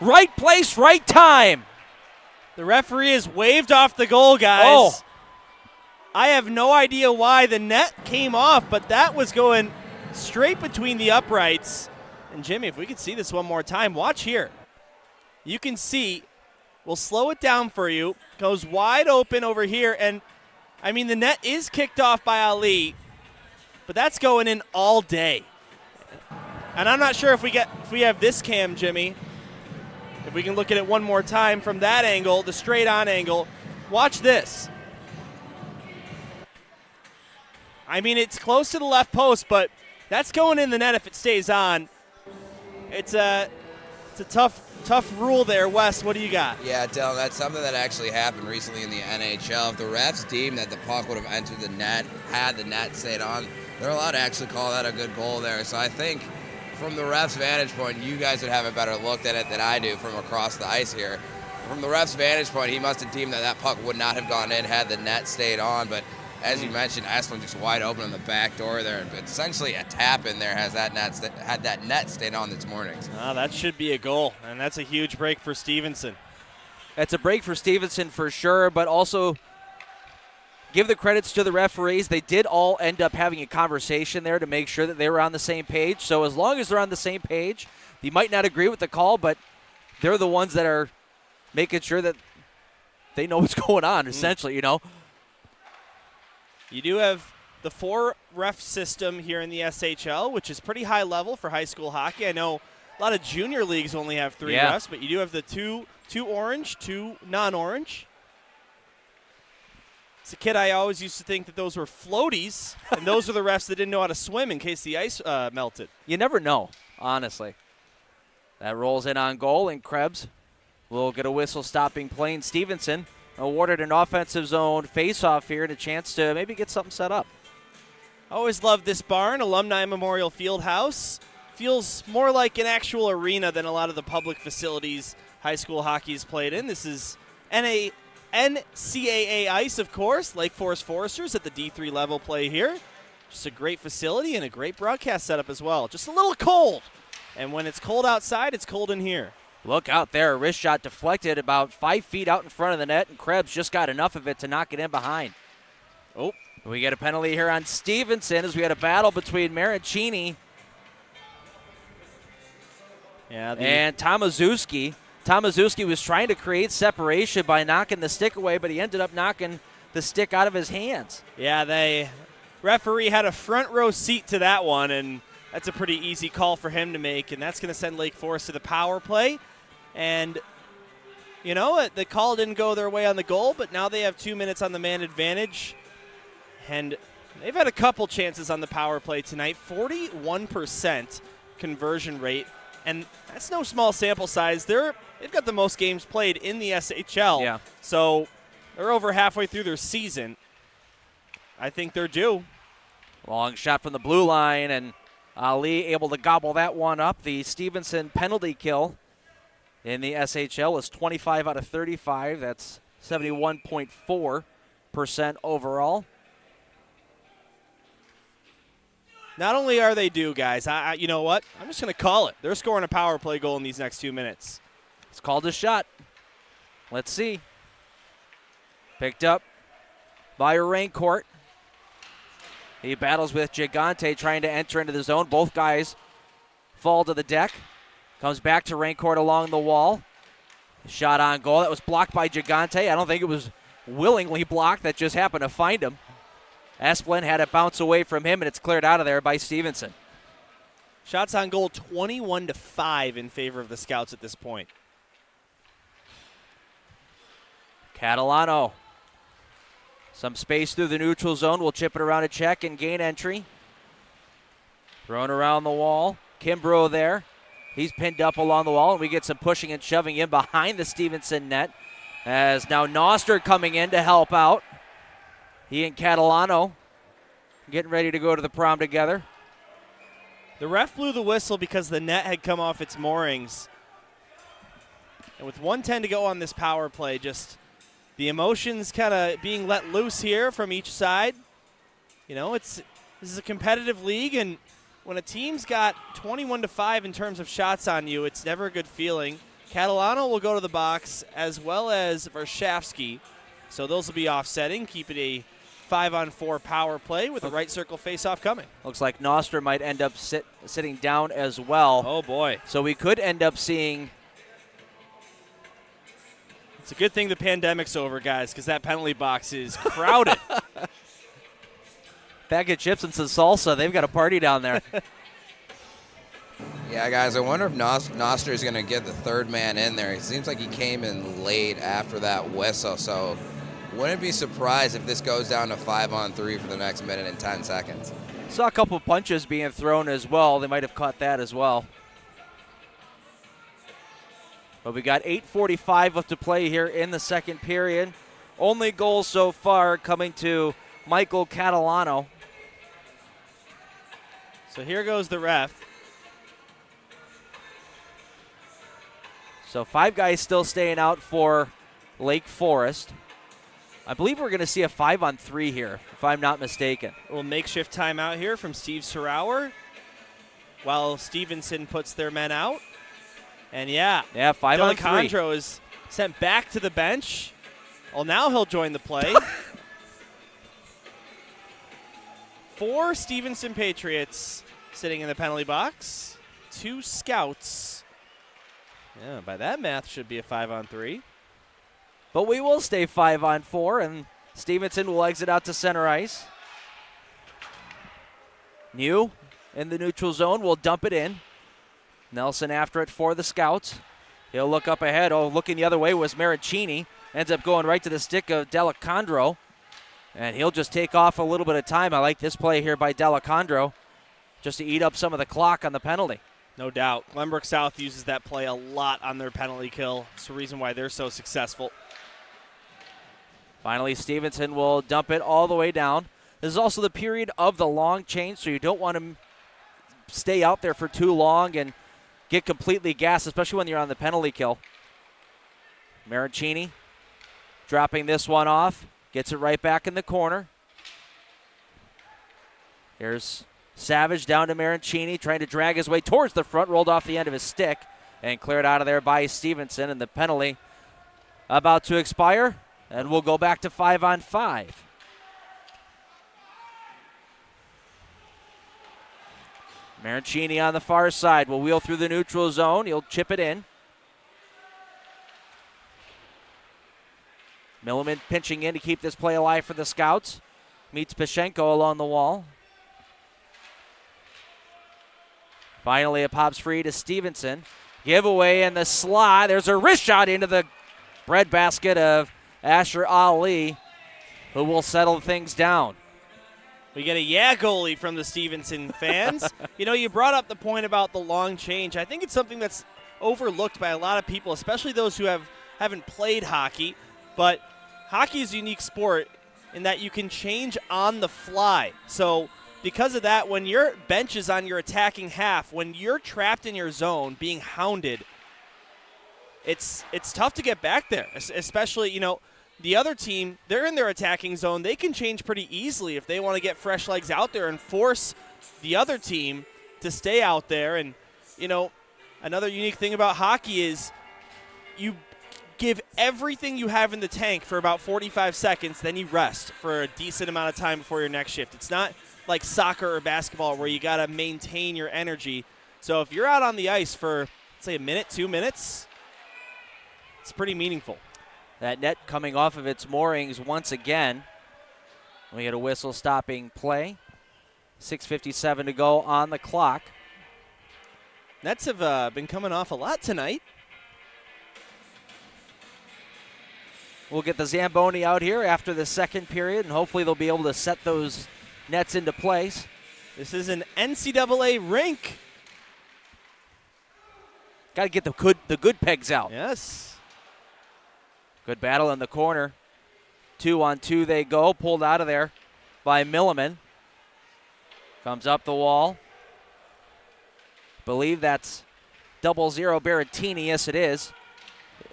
Right place, right time. The referee has waved off the goal, guys. Oh. I have no idea why the net came off, but that was going straight between the uprights. And Jimmy, if we could see this one more time, watch here. You can see, we'll slow it down for you. Goes wide open over here, and I mean the net is kicked off by Ali, but that's going in all day. And I'm not sure if we have this cam, Jimmy. If we can look at it one more time from that angle, the straight on angle. Watch this. I mean, it's close to the left post, but that's going in the net if it stays on. It's a tough tough rule there. Wes, what do you got? Yeah, Dylan, that's something that actually happened recently in the NHL. If the refs deemed that the puck would have entered the net, had the net stayed on, they're allowed to actually call that a good goal there. So I think from the ref's vantage point, you guys would have a better look at it than I do from across the ice here. From the ref's vantage point, he must have deemed that that puck would not have gone in had the net stayed on. But as you mentioned, Esplin just wide open on the back door there. But essentially a tap in there had that net stayed on this morning. That should be a goal, and that's a huge break for Stevenson. It's a break for Stevenson for sure, but also give the credits to the referees. They did all end up having a conversation there to make sure that they were on the same page. So as long as they're on the same page, you might not agree with the call, but they're the ones that are making sure that they know what's going on, essentially, you know. You do have the 4-ref system here in the SHL, which is pretty high level for high school hockey. I know a lot of junior leagues only have 3 refs, but you do have the two orange, 2 non-orange. As a kid, I always used to think that those were floaties, and those are the refs that didn't know how to swim in case the ice melted. You never know, honestly. That rolls in on goal, and Krebs will get a whistle stopping play. And Stevenson awarded an offensive zone face-off here and a chance to maybe get something set up. Always loved this barn, Alumni Memorial Fieldhouse. Feels more like an actual arena than a lot of the public facilities high school hockey's played in. This is NCAA ice, of course. Lake Forest Foresters at the D3 level play here. Just a great facility and a great broadcast setup as well. Just a little cold. And when it's cold outside, it's cold in here. Look out there. A wrist shot deflected about 5 feet out in front of the net, and Krebs just got enough of it to knock it in behind. Oh, we get a penalty here on Stevenson as we had a battle between Maricini and Tomaszewski. Tomaszewski was trying to create separation by knocking the stick away, but he ended up knocking the stick out of his hands. Yeah, the referee had a front row seat to that one, and that's a pretty easy call for him to make, and that's going to send Lake Forest to the power play. And, you know, the call didn't go their way on the goal, but now they have 2 minutes on the man advantage. And they've had a couple chances on the power play tonight, 41% conversion rate. And that's no small sample size. They've got the most games played in the SHL. Yeah. So they're over halfway through their season. I think they're due. Long shot from the blue line, and Ali able to gobble that one up. The Stevenson penalty kill in the SHL is 25 out of 35. That's 71.4% overall. Not only are they due, guys, you know what? I'm just going to call it. They're scoring a power play goal in these next 2 minutes. It's called a shot. Let's see. Picked up by Raincourt. He battles with Gigante trying to enter into the zone. Both guys fall to the deck. Comes back to Raincourt along the wall. Shot on goal. That was blocked by Gigante. I don't think it was willingly blocked. That just happened to find him. Esplin had it bounce away from him, and it's cleared out of there by Stevenson. Shots on goal 21-5 in favor of the Scouts at this point. Catalano. Some space through the neutral zone. We'll chip it around a check and gain entry. Thrown around the wall. Kimbrough there. He's pinned up along the wall, and we get some pushing and shoving in behind the Stevenson net. As now Noster coming in to help out. He and Catalano getting ready to go to the prom together. The ref blew the whistle because the net had come off its moorings. And with 1:10 to go on this power play, just the emotions kind of being let loose here from each side. You know, this is a competitive league, and when a team's got 21-5 in terms of shots on you, it's never a good feeling. Catalano will go to the box, as well as Varshavsky. So those will be offsetting, keep it a 5-on-4 power play with a right circle faceoff coming. Looks like Noster might end up sitting down as well. Oh, boy. So we could end up seeing... It's a good thing the pandemic's over, guys, because that penalty box is crowded. Bag of chips and some salsa. They've got a party down there. Yeah, guys, I wonder if Noster is going to get the third man in there. It seems like he came in late after that whistle, so wouldn't be surprised if this goes down to 5-on-3 for the next minute and 10 seconds. Saw a couple of punches being thrown as well. They might have caught that as well. But we got 8:45 left to play here in the second period. Only goal so far coming to Michael Catalano. So here goes the ref. So 5 guys still staying out for Lake Forest. I believe we're going to see a 5-on-3 here, if I'm not mistaken. A little makeshift timeout here from Steve Sarauer while Stevenson puts their men out. And yeah, 5-on-3. Delicandro is sent back to the bench. Well, now he'll join the play. 4 Stevenson Patriots sitting in the penalty box. 2 scouts. Yeah, by that math, should be a 5-on-3. But we will stay 5-on-4, and Stevenson will exit out to center ice. New in the neutral zone will dump it in. Nelson after it for the Scouts. He'll look up ahead. Oh, looking the other way was Maricini. Ends up going right to the stick of Delicandro. And he'll just take off a little bit of time. I like this play here by Delicandro just to eat up some of the clock on the penalty. No doubt. Glenbrook South uses that play a lot on their penalty kill. It's the reason why they're so successful. Finally, Stevenson will dump it all the way down. This is also the period of the long change, so you don't want to stay out there for too long and get completely gassed, especially when you're on the penalty kill. Maricini dropping this one off. Gets it right back in the corner. Here's Savage down to Maricini, trying to drag his way towards the front, rolled off the end of his stick, and cleared out of there by Stevenson, and the penalty about to expire, and we'll go back to 5-on-5. Maricini on the far side will wheel through the neutral zone. He'll chip it in. Milliman pinching in to keep this play alive for the Scouts. Meets Pashenko along the wall. Finally, it pops free to Stevenson. Giveaway in the slot. There's a wrist shot into the breadbasket of Asher Ali, who will settle things down. We get a goalie from the Stevenson fans. You brought up the point about the long change. I think it's something that's overlooked by a lot of people, especially those who haven't played hockey. But hockey is a unique sport in that you can change on the fly. So because of that, when your bench is on your attacking half, when you're trapped in your zone being hounded, it's tough to get back there, especially, the other team, they're in their attacking zone. They can change pretty easily if they want to get fresh legs out there and force the other team to stay out there. And, another unique thing about hockey is you give everything you have in the tank for about 45 seconds, then you rest for a decent amount of time before your next shift. It's not like soccer or basketball where you got to maintain your energy. So if you're out on the ice for, say, a minute, 2 minutes, it's pretty meaningful. That net coming off of its moorings once again. We get a whistle stopping play. 6:57 to go on the clock. Nets have been coming off a lot tonight. We'll get the Zamboni out here after the second period, and hopefully they'll be able to set those nets into place. This is an NCAA rink. Got to get the good pegs out. Yes. Good battle in the corner. 2-on-2 they go, pulled out of there by Milliman. Comes up the wall. Believe that's 00 Berrettini. Yes, it is,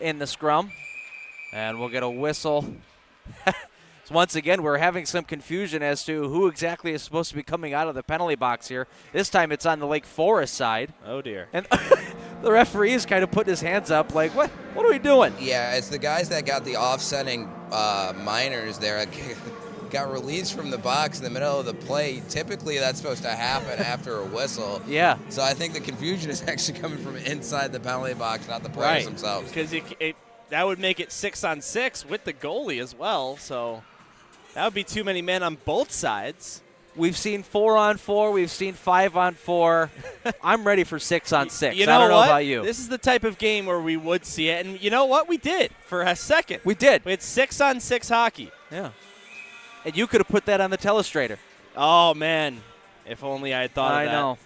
in the scrum. And we'll get a whistle. Once again, we're having some confusion as to who exactly is supposed to be coming out of the penalty box here. This time it's on the Lake Forest side. Oh, dear. And the referee is kind of putting his hands up like, what are we doing? Yeah, it's the guys that got the offsetting minors there. Got released from the box in the middle of the play. Typically, that's supposed to happen after a whistle. Yeah. So I think the confusion is actually coming from inside the penalty box, not the players themselves. Because that would make it 6-on-6 with the goalie as well. So that would be too many men on both sides. We've seen 4-on-4. We've seen 5-on-4. I'm ready for 6-on-6. You know I don't know what? about you. This is the type of game where we would see it. And you know what? We did for a second. We did. We had 6-on-6 hockey. Yeah. And you could have put that on the telestrator. Oh, man. If only I had thought of that. I know.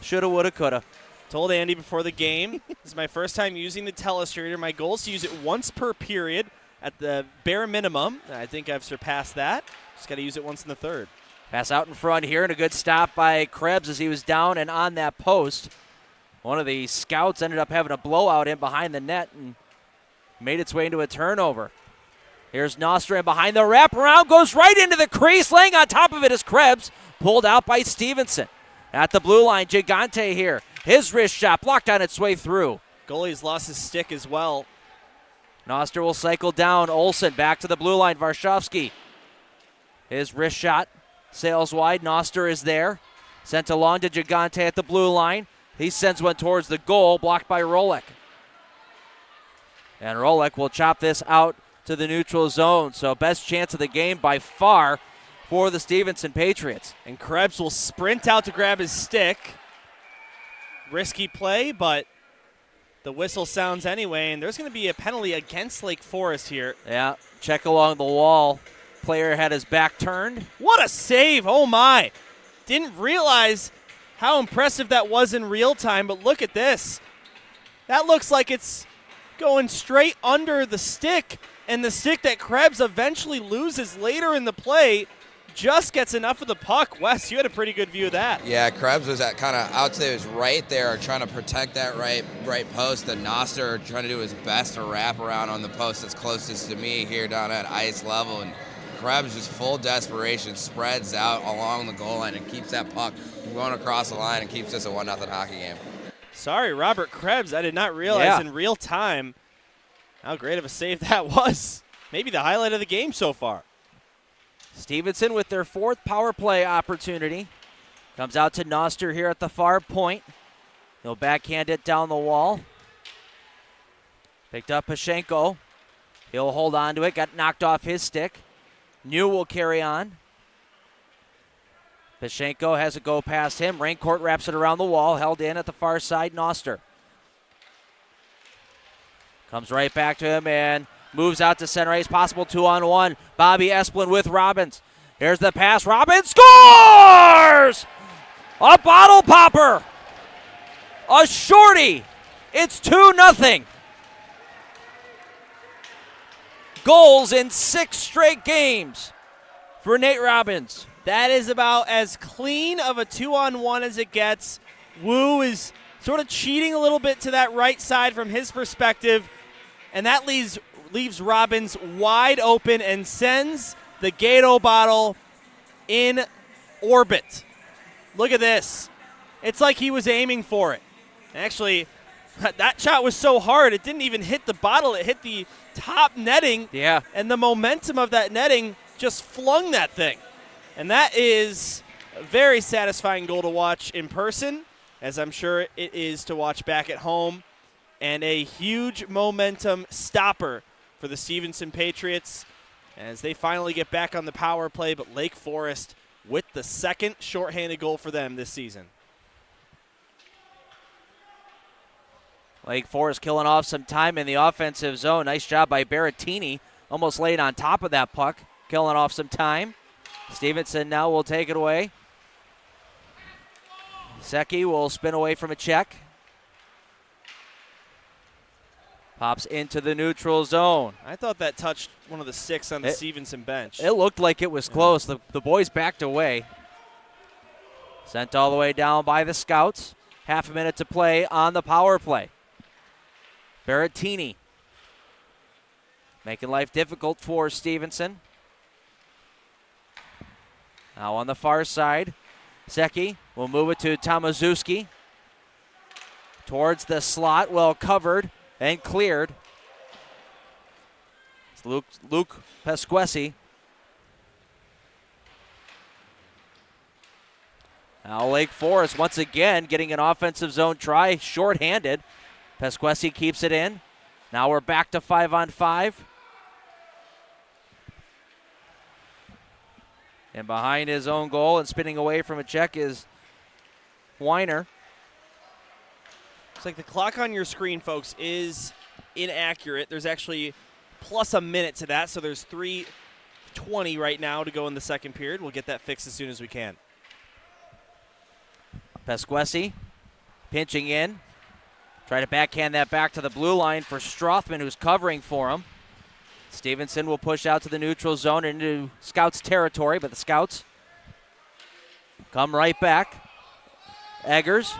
Shoulda, woulda, coulda. Told Andy before the game, this is my first time using the telestrator. My goal is to use it once per period at the bare minimum. I think I've surpassed that. Just got to use it once in the third. Pass out in front here, and a good stop by Krebs as he was down and on that post. One of the scouts ended up having a blowout in behind the net and made its way into a turnover. Here's Nostra, and behind the wraparound, goes right into the crease. Laying on top of it is Krebs, pulled out by Stevenson. At the blue line, Gigante here. His wrist shot blocked on its way through. Goalie's lost his stick as well. Nostra will cycle down. Olsen back to the blue line. Varshovsky. His wrist shot sails wide. Nostra is there. Sent along to Gigante at the blue line. He sends one towards the goal, blocked by Rolek. And Rolek will chop this out to the neutral zone. So best chance of the game by far for the Stevenson Patriots. And Krebs will sprint out to grab his stick. Risky play, but the whistle sounds anyway, and there's going to be a penalty against Lake Forest here. Yeah, check along the wall. Player had his back turned. What a save, oh my. Didn't realize how impressive that was in real time, but look at this. That looks like it's going straight under the stick, and the stick that Krebs eventually loses later in the play just gets enough of the puck. Wes, you had a pretty good view of that. Yeah, Krebs was at kind of out to his right there, trying to protect that right post. The Noster trying to do his best to wrap around on the post that's closest to me here down at ice level. And Krebs, just full desperation, spreads out along the goal line and keeps that puck going across the line and keeps this a 1-0 hockey game. Sorry, Robert Krebs. I did not realize in real time how great of a save that was. Maybe the highlight of the game so far. Stevenson with their fourth power play opportunity. Comes out to Noster here at the far point. He'll backhand it down the wall. Picked up Pashenko. He'll hold on to it. Got knocked off his stick. New will carry on. Pashenko has a go past him. Raincourt wraps it around the wall. Held in at the far side, Noster. Comes right back to him and moves out to center ice. Possible 2-on-1. Bobby Esplin with Robbins. Here's the pass. Robbins scores! A bottle popper. A shorty. It's 2-0. Goals in 6 straight games for Nate Robbins. That is about as clean of a 2-on-1 as it gets. Wu is sort of cheating a little bit to that right side from his perspective, and that leaves Robbins wide open and sends the Gato bottle in orbit. Look at this. It's like he was aiming for it. Actually, that shot was so hard, it didn't even hit the bottle. It hit the top netting. Yeah. And the momentum of that netting just flung that thing. And that is a very satisfying goal to watch in person, as I'm sure it is to watch back at home. And a huge momentum stopper for the Stevenson Patriots as they finally get back on the power play, but Lake Forest with the second shorthanded goal for them this season. Lake Forest killing off some time in the offensive zone. Nice job by Berrettini. Almost laid on top of that puck, killing off some time. Stevenson now will take it away. Secchi will spin away from a check. Pops into the neutral zone. I thought that touched one of the sticks on the Stevenson bench. It looked like it was close. The boys backed away. Sent all the way down by the Scouts. Half a minute to play on the power play. Berrettini making life difficult for Stevenson. Now on the far side, Secchi will move it to Tomaszewski. Towards the slot, well covered and cleared. It's Luke Pesquesi. Now Lake Forest once again getting an offensive zone try, shorthanded. Pesquesi keeps it in. Now we're back to 5-on-5. And behind his own goal and spinning away from a check is Weiner. It's like the clock on your screen, folks, is inaccurate. There's actually plus a minute to that, so there's 3:20 right now to go in the second period. We'll get that fixed as soon as we can. Pesquesi Pinching in. Try to backhand that back to the blue line for Strothman, who's covering for him. Stevenson will push out to the neutral zone into Scouts territory, but the Scouts come right back. Eggers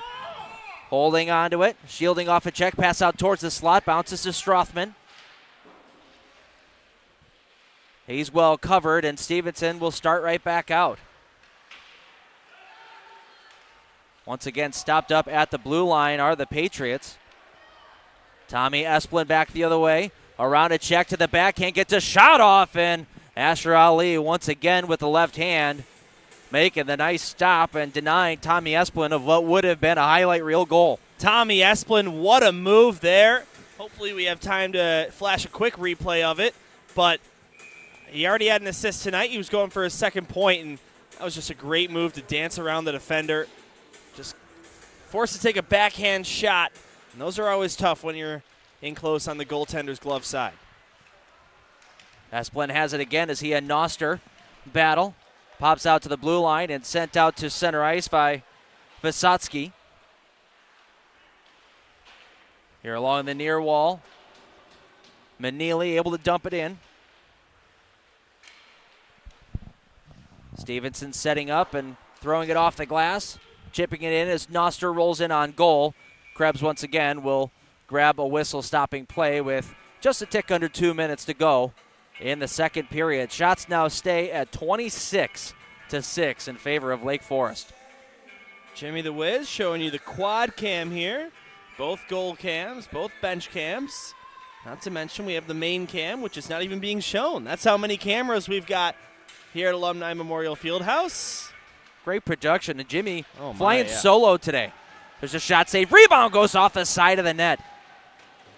holding on to it, shielding off a check, pass out towards the slot, bounces to Strothman. He's well covered, and Stevenson will start right back out. Once again, stopped up at the blue line are the Patriots. Tommy Esplin back the other way. Around a check to the backhand, gets a shot off, and Asher Ali once again with the left hand making the nice stop and denying Tommy Esplin of what would have been a highlight reel goal. Tommy Esplin, what a move there. Hopefully we have time to flash a quick replay of it, but he already had an assist tonight. He was going for his second point, and that was just a great move to dance around the defender. Just forced to take a backhand shot, and those are always tough when you're in close on the goaltender's glove side. Esplin has it again as he and Noster battle. Pops out to the blue line and sent out to center ice by Vysotsky. Here along the near wall. Manili able to dump it in. Stevenson setting up and throwing it off the glass. Chipping it in as Noster rolls in on goal. Krebs once again will grab a whistle stopping play with just a tick under 2 minutes to go in the second period. Shots now stay at 26-6 in favor of Lake Forest. Jimmy the Wiz showing you the quad cam here. Both goal cams, both bench cams. Not to mention we have the main cam, which is not even being shown. That's how many cameras we've got here at Alumni Memorial Fieldhouse. Great production, and Jimmy flying solo today. There's a shot save. Rebound goes off the side of the net.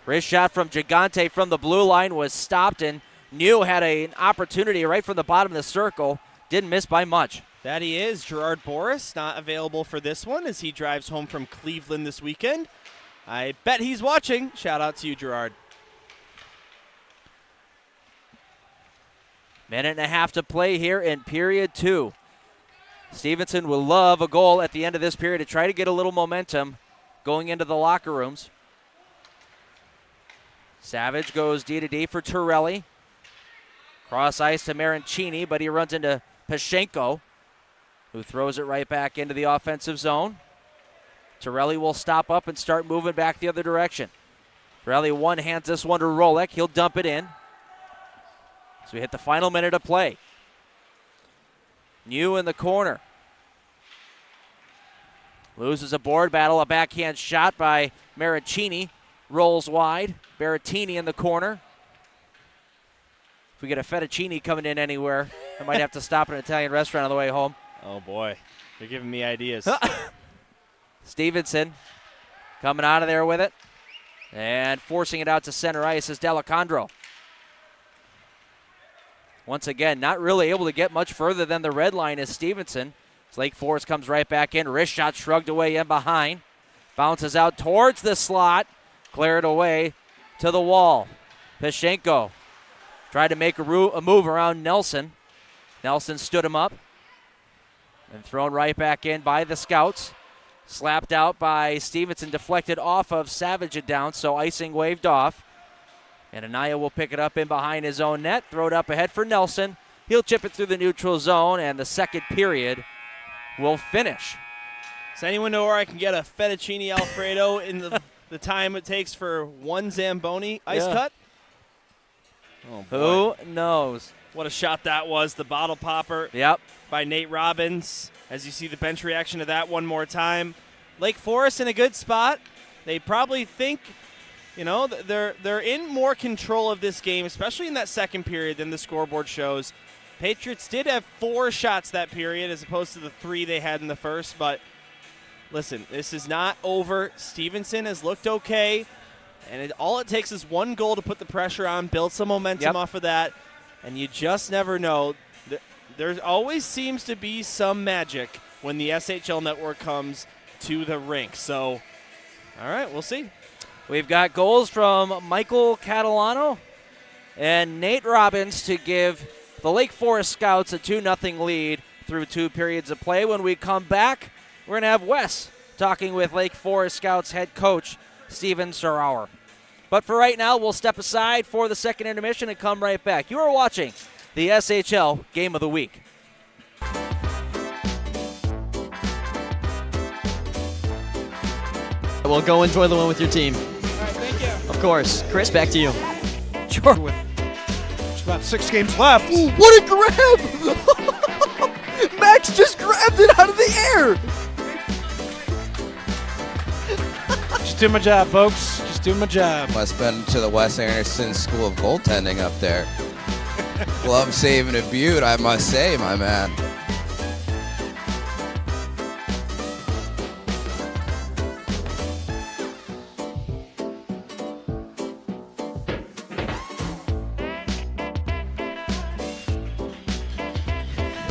Wrist shot from Gigante from the blue line was stopped, and New had an opportunity right from the bottom of the circle. Didn't miss by much. That he is. Gerard Boris not available for this one as he drives home from Cleveland this weekend. I bet he's watching. Shout out to you, Gerard. Minute and a half to play here in period 2. Stevenson will love a goal at the end of this period to try to get a little momentum going into the locker rooms. Savage goes D-to-D for Torelli. Cross ice to Marancini, but he runs into Pashenko, who throws it right back into the offensive zone. Torelli will stop up and start moving back the other direction. Torelli one-hands this one to Rolek. He'll dump it in. So we hit the final minute of play. New in the corner. Loses a board battle. A backhand shot by Marancini. Rolls wide. Berrettini in the corner. If we get a fettuccine coming in anywhere, I might have to stop at an Italian restaurant on the way home. Oh, boy. You're giving me ideas. Stevenson coming out of there with it. And forcing it out to center ice is D'Alessandro. Once again, not really able to get much further than the red line as Stevenson. As Lake Forest comes right back in. Wrist shot shrugged away in behind. Bounces out towards the slot. Cleared away to the wall. Pashenko tried to make a move around Nelson. Nelson stood him up. And thrown right back in by the Scouts. Slapped out by Stevenson. Deflected off of Savage and down, so icing waved off. And Anaya will pick it up in behind his own net. Throw it up ahead for Nelson. He'll chip it through the neutral zone, and the second period will finish. Does anyone know where I can get a fettuccine Alfredo in the time it takes for one Zamboni ice cut? Oh, boy. Who knows? What a shot that was. The bottle popper by Nate Robbins. As you see the bench reaction to that one more time. Lake Forest in a good spot. They probably think, you know, they're in more control of this game, especially in that second period than the scoreboard shows. Patriots did have 4 shots that period as opposed to the 3 they had in the first, but listen, this is not over. Stevenson has looked okay, and all it takes is one goal to put the pressure on, build some momentum off of that, and you just never know. There always seems to be some magic when the SHL network comes to the rink. So, all right, we'll see. We've got goals from Michael Catalano and Nate Robbins to give the Lake Forest Scouts a 2-0 lead through 2 periods of play. When we come back, we're going to have Wes talking with Lake Forest Scouts head coach Steven Sarauer. But for right now, we'll step aside for the second intermission and come right back. You are watching the SHL Game of the Week. Well, go enjoy the one with your team. All right, thank you. Of course. Chris, back to you. Sure. With just about 6 games left. Ooh, what a grab! Max just grabbed it out of the air! Just doing my job, folks. Just doing my job. Must have been to the Wes Anderson School of Goaltending up there. Glove saving a beaut, I must say, my man.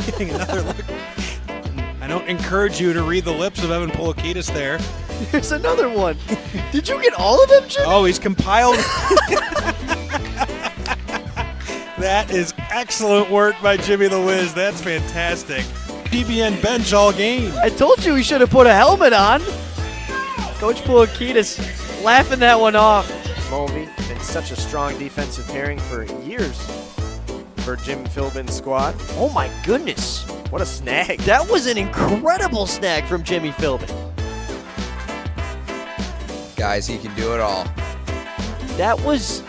Getting another look. I don't encourage you to read the lips of Evan Polakidis there. There's another one. Did you get all of them, Jim? Oh, he's compiled. That is excellent work by Jimmy the Wiz. That's fantastic. PBN bench all game. I told you he should have put a helmet on. Coach Pulakidis laughing that one off. Mulvey, been such a strong defensive pairing for years for Jim Philbin's squad. Oh my goodness. What a snag. That was an incredible snag from Jimmy Philbin. Guys, he can do it all. That was...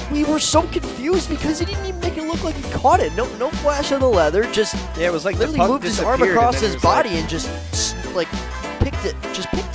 We were so confused because he didn't even make it look like he caught it. No flash of the leather, just Yeah, it was like literally the puck moved his arm disappeared, across and then his it was like- body and just like picked it. Just picked it.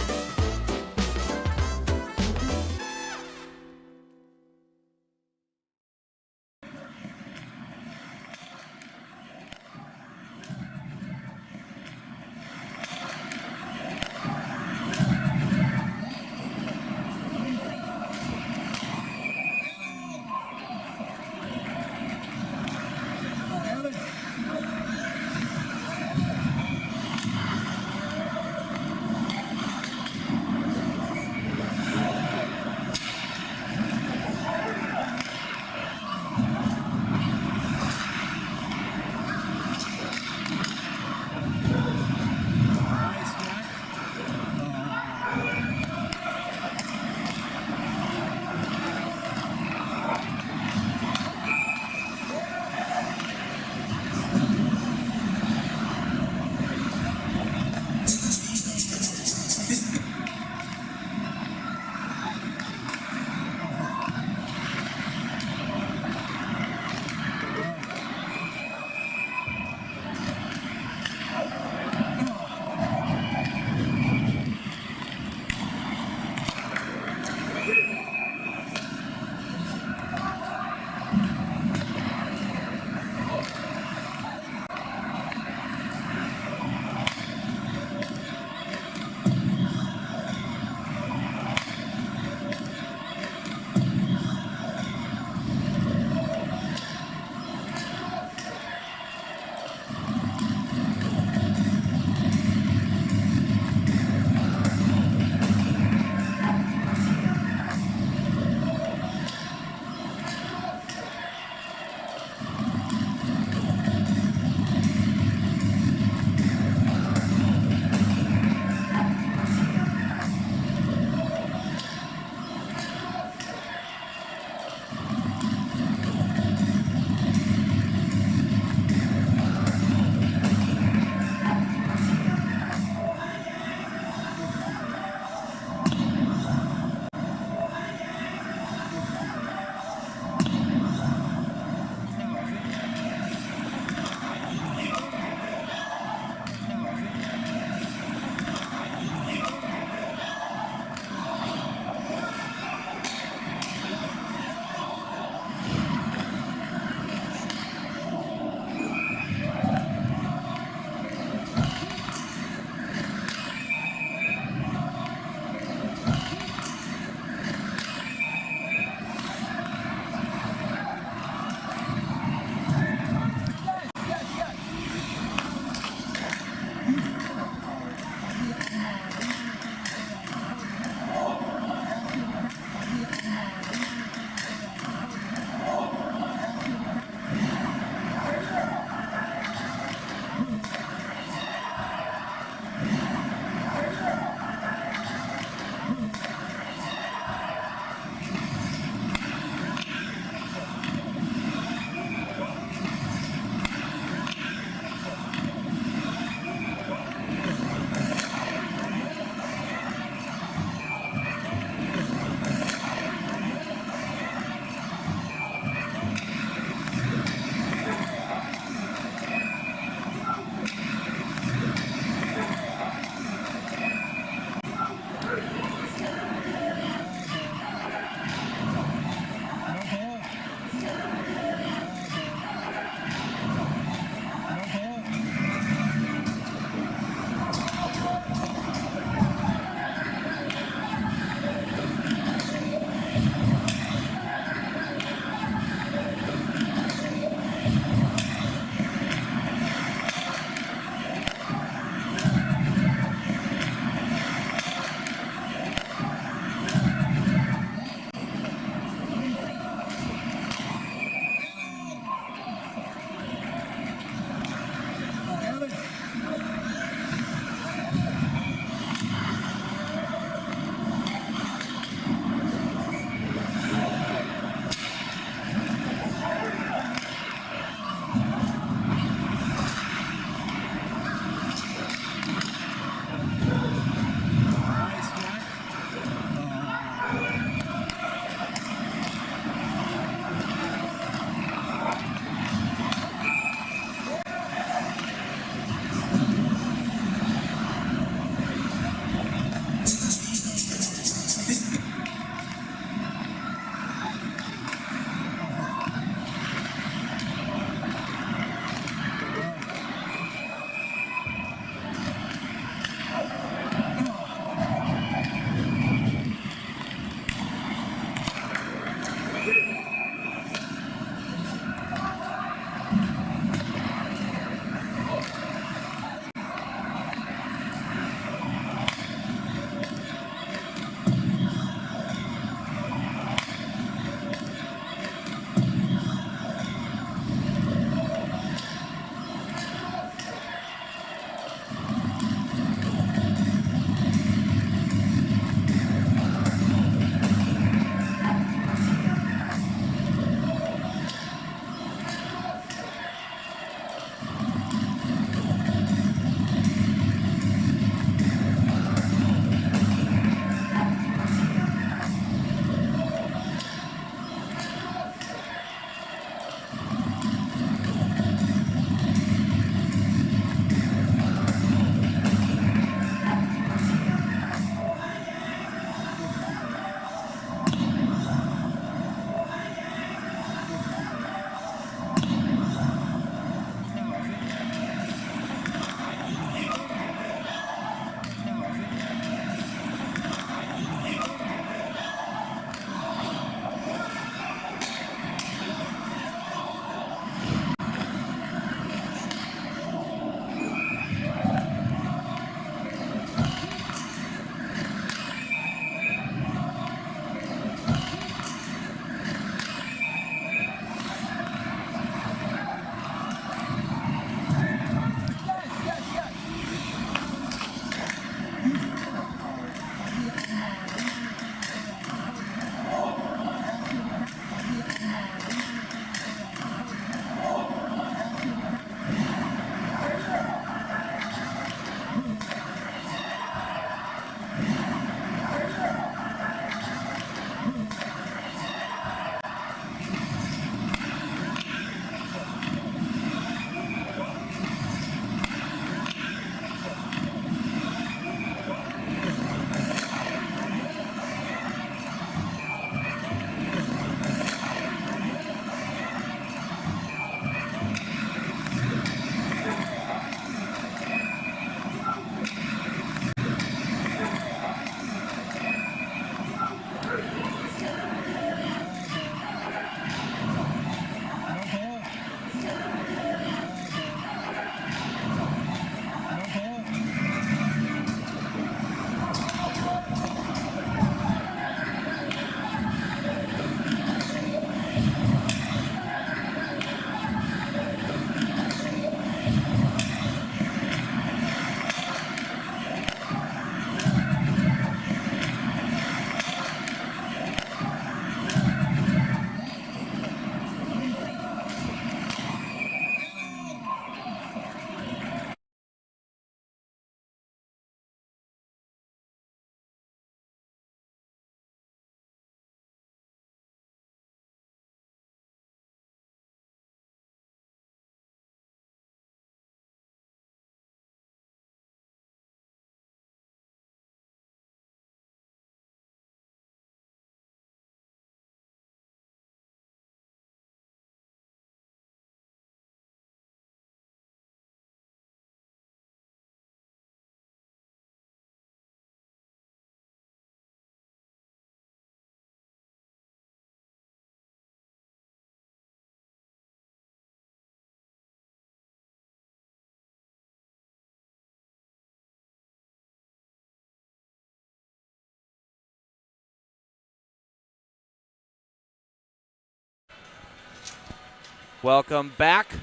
Welcome back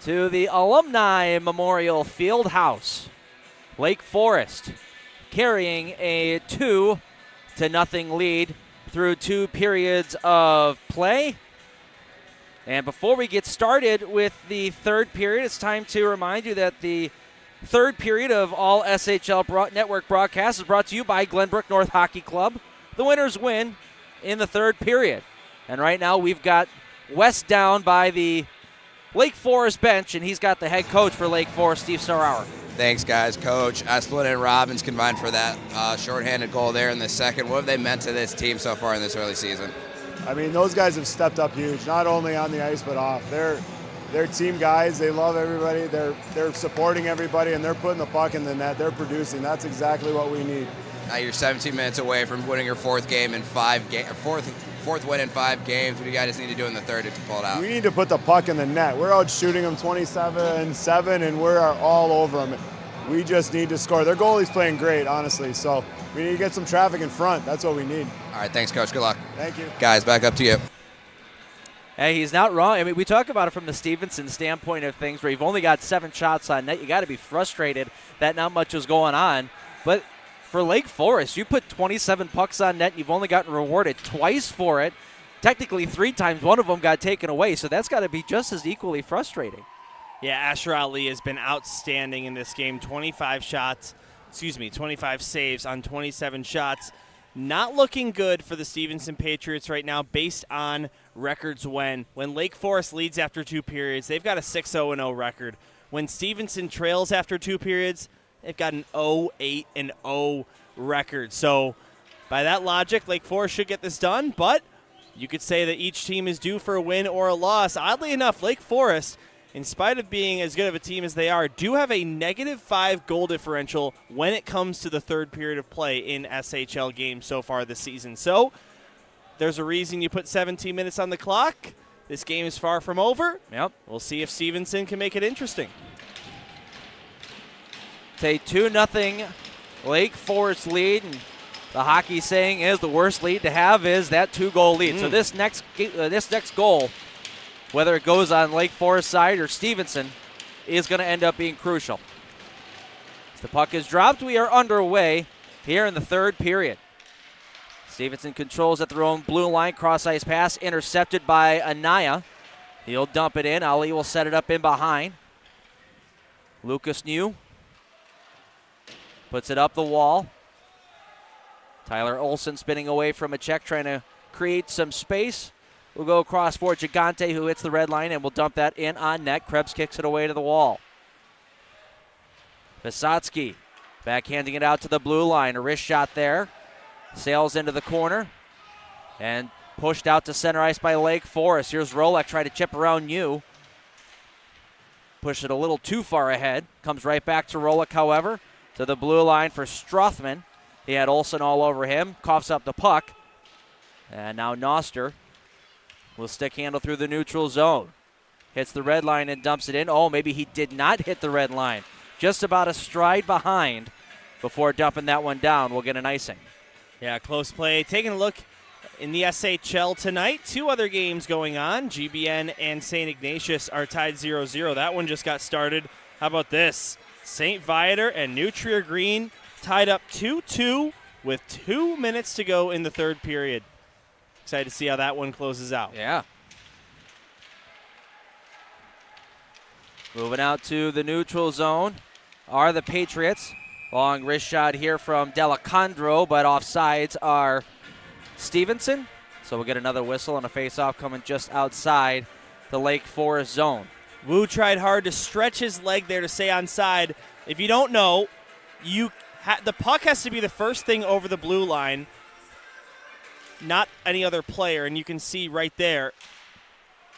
to the Alumni Memorial Fieldhouse. Lake Forest carrying a 2-0 lead through 2 periods of play. And before we get started with the third period, it's time to remind you that the third period of all SHL Network broadcasts is brought to you by Glenbrook North Hockey Club. The winners win in the third period. And right now we've got West down by the Lake Forest bench, and he's got the head coach for Lake Forest, Steve Starauer. Thanks, guys. Coach Esplin and Robbins combined for that shorthanded goal there in the second. What have they meant to this team so far in this early season? I mean, those guys have stepped up huge, not only on the ice but off. They're team guys. They love everybody. They're supporting everybody, and they're putting the puck in the net. They're producing. That's exactly what we need. Now you're 17 minutes away from winning your fourth win in 5 games. What do you guys need to do in the third to pull it out? We need to put the puck in the net. We're out shooting them 27-7, and we're all over them. We just need to score. Their goalie's playing great, honestly, so we need to get some traffic in front. That's what we need. All right, thanks, Coach. Good luck. Thank you. Guys, back up to you. Hey, he's not wrong. I mean, we talk about it from the Stevenson standpoint of things, where you've only got 7 shots on net. You got to be frustrated that not much is going on. But for Lake Forest, you put 27 pucks on net. You've only gotten rewarded twice for it. Technically 3 times. One of them got taken away, so that's got to be just as equally frustrating. Yeah, Asher Ali has been outstanding in this game. 25 saves on 27 shots. Not looking good for the Stevenson Patriots right now based on records when Lake Forest leads after 2 periods. They've got a 6-0-0 record. When Stevenson trails after 2 periods, they've got an 0-8-0 record. So by that logic, Lake Forest should get this done, but you could say that each team is due for a win or a loss. Oddly enough, Lake Forest, in spite of being as good of a team as they are, do have a -5 goal differential when it comes to the third period of play in SHL games so far this season. So there's a reason you put 17 minutes on the clock. This game is far from over. Yep. We'll see if Stevenson can make it interesting. It's a 2-0 Lake Forest lead, and the hockey saying is the worst lead to have is that 2-goal lead. So this next goal, whether it goes on Lake Forest side or Stevenson, is going to end up being crucial. As the puck is dropped, we are underway here in the third period. Stevenson controls at their own blue line, cross-ice pass, intercepted by Anaya. He'll dump it in. Ali will set it up in behind. Lucas New puts it up the wall. Tyler Olson spinning away from a check, trying to create some space. We'll go across for Gigante, who hits the red line, and we'll dump that in on net. Krebs kicks it away to the wall. Visotsky backhanding it out to the blue line. A wrist shot there. Sails into the corner and pushed out to center ice by Lake Forest. Here's Rolek trying to chip around you. Push it a little too far ahead. Comes right back to Rolek, however, to the blue line for Strothman. He had Olsen all over him. Coughs up the puck. And now Noster will stick handle through the neutral zone. Hits the red line and dumps it in. Oh, maybe he did not hit the red line. Just about a stride behind before dumping that one down. We'll get an icing. Yeah, close play. Taking a look in the SHL tonight. 2 other games going on. GBN and St. Ignatius are tied 0-0. That one just got started. How about this? St. Viator and New Trier Green tied up 2-2 with 2 minutes to go in the third period. Excited to see how that one closes out. Yeah. Moving out to the neutral zone are the Patriots. Long wrist shot here from Delacondro, but offsides are Stevenson. So we'll get another whistle and a face-off coming just outside the Lake Forest zone. Wu tried hard to stretch his leg there to stay onside. If you don't know, the puck has to be the first thing over the blue line, not any other player. And you can see right there,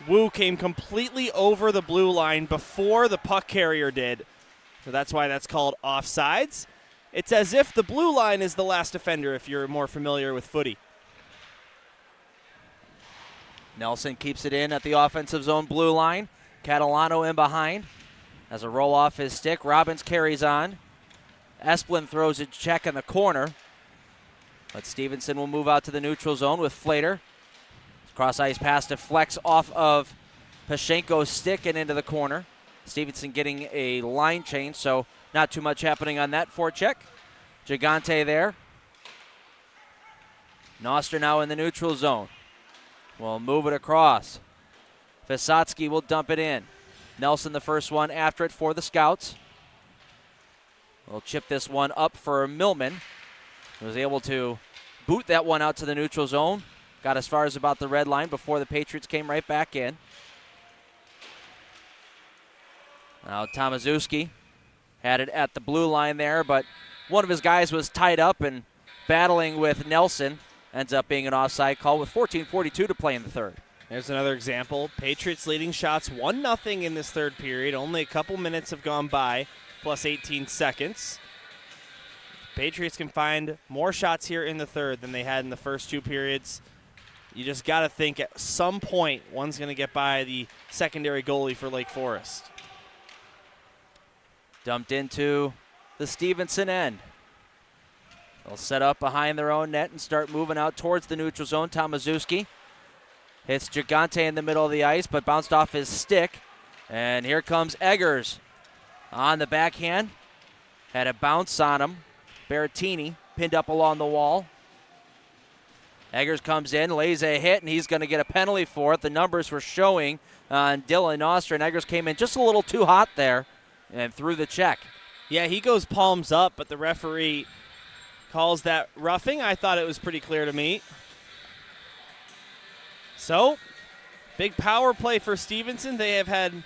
Wu came completely over the blue line before the puck carrier did. So that's why that's called offsides. It's as if the blue line is the last defender, if you're more familiar with footy. Nelson keeps it in at the offensive zone blue line. Catalano in behind. As a roll off his stick, Robbins carries on. Esplin throws a check in the corner. But Stevenson will move out to the neutral zone with Flater. Cross ice pass to Flex off of Pashenko stick and into the corner. Stevenson getting a line change, so not too much happening on that forecheck. Gigante there. Noster now in the neutral zone. Will move it across. Visotsky will dump it in. Nelson the first one after it for the Scouts. We'll chip this one up for Millman. He was able to boot that one out to the neutral zone. Got as far as about the red line before the Patriots came right back in. Now Tomaszewski had it at the blue line there, but one of his guys was tied up and battling with Nelson. Ends up being an offside call with 14:42 to play in the third. There's another example. Patriots leading shots 1-0 in this third period. Only a couple minutes have gone by, plus 18 seconds. Patriots can find more shots here in the third than they had in the first two periods. You just got to think at some point one's going to get by the secondary goalie for Lake Forest. Dumped into the Stevenson end. They'll set up behind their own net and start moving out towards the neutral zone. Tomaszewski hits Gigante in the middle of the ice, but bounced off his stick. And here comes Eggers on the backhand. Had a bounce on him. Berrettini pinned up along the wall. Eggers comes in, lays a hit, and he's going to get a penalty for it. The numbers were showing on Dylan Noster, and Eggers came in just a little too hot there and threw the check. Yeah, he goes palms up, but the referee calls that roughing. I thought it was pretty clear to me. So, big power play for Stevenson. They have had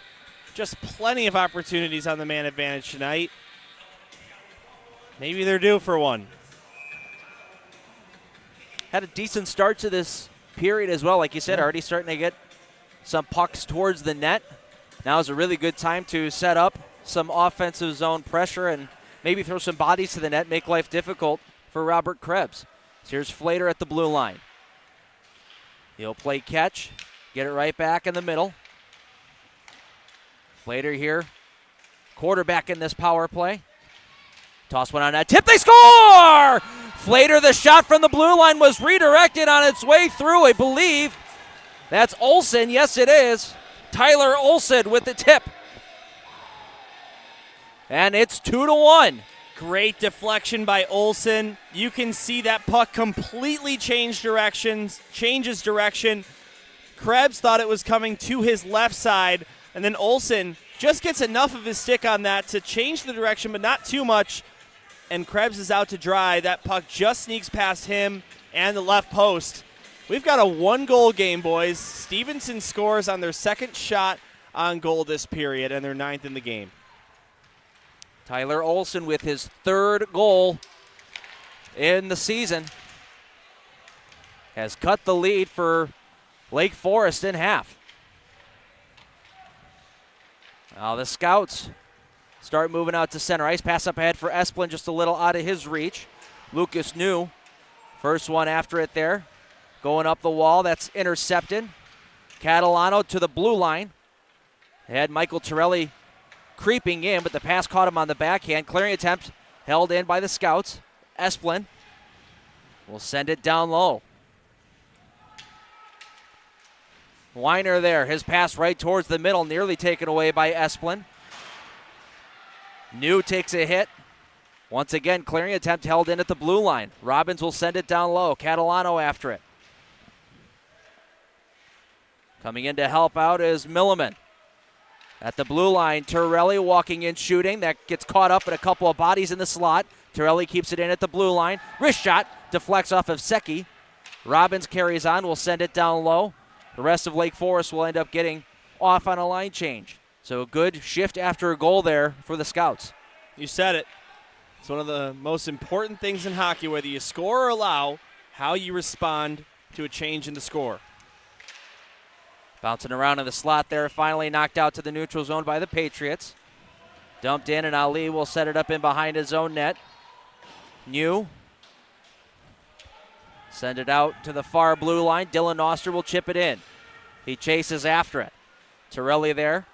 just plenty of opportunities on the man advantage tonight. Maybe they're due for one. Had a decent start to this period as well. Like you said, already starting to get some pucks towards the net. Now is a really good time to set up some offensive zone pressure and maybe throw some bodies to the net, make life difficult for Robert Krebs. So here's Flater at the blue line. He'll play catch, get it right back in the middle. Flater here, quarterback in this power play. Toss one on that tip, they score! Flater, the shot from the blue line was redirected on its way through, I believe. That's Olsen, yes it is. Tyler Olsen with the tip. And it's 2-1. Great deflection by Olsen. You can see that puck completely changes direction. Krebs thought it was coming to his left side, and then Olsen just gets enough of his stick on that to change the direction, but not too much, and Krebs is out to dry. That puck just sneaks past him and the left post. We've got a one-goal game, boys. Stevenson scores on their second shot on goal this period, and they're 9th in the game. Tyler Olsen with his third goal in the season has cut the lead for Lake Forest in half. Now the Scouts start moving out to center ice. Pass up ahead for Esplin, just a little out of his reach. Lucas New, first one after it there. Going up the wall, that's intercepted. Catalano to the blue line. Had Michael Torelli creeping in, but the pass caught him on the backhand. Clearing attempt held in by the Scouts. Esplin will send it down low. Weiner there, his pass right towards the middle, nearly taken away by Esplin. New takes a hit. Once again, clearing attempt held in at the blue line. Robbins will send it down low. Catalano after it. Coming in to help out is Milliman. At the blue line, Torelli walking in shooting. That gets caught up in a couple of bodies in the slot. Torelli keeps it in at the blue line. Wrist shot deflects off of Secchi. Robbins carries on, will send it down low. The rest of Lake Forest will end up getting off on a line change. So a good shift after a goal there for the Scouts. You said it. It's one of the most important things in hockey, whether you score or allow, how you respond to a change in the score. Bouncing around in the slot there, finally knocked out to the neutral zone by the Patriots. Dumped in, and Ali will set it up in behind his own net. New. Send it out to the far blue line. Dylan Noster will chip it in. He chases after it. Torelli there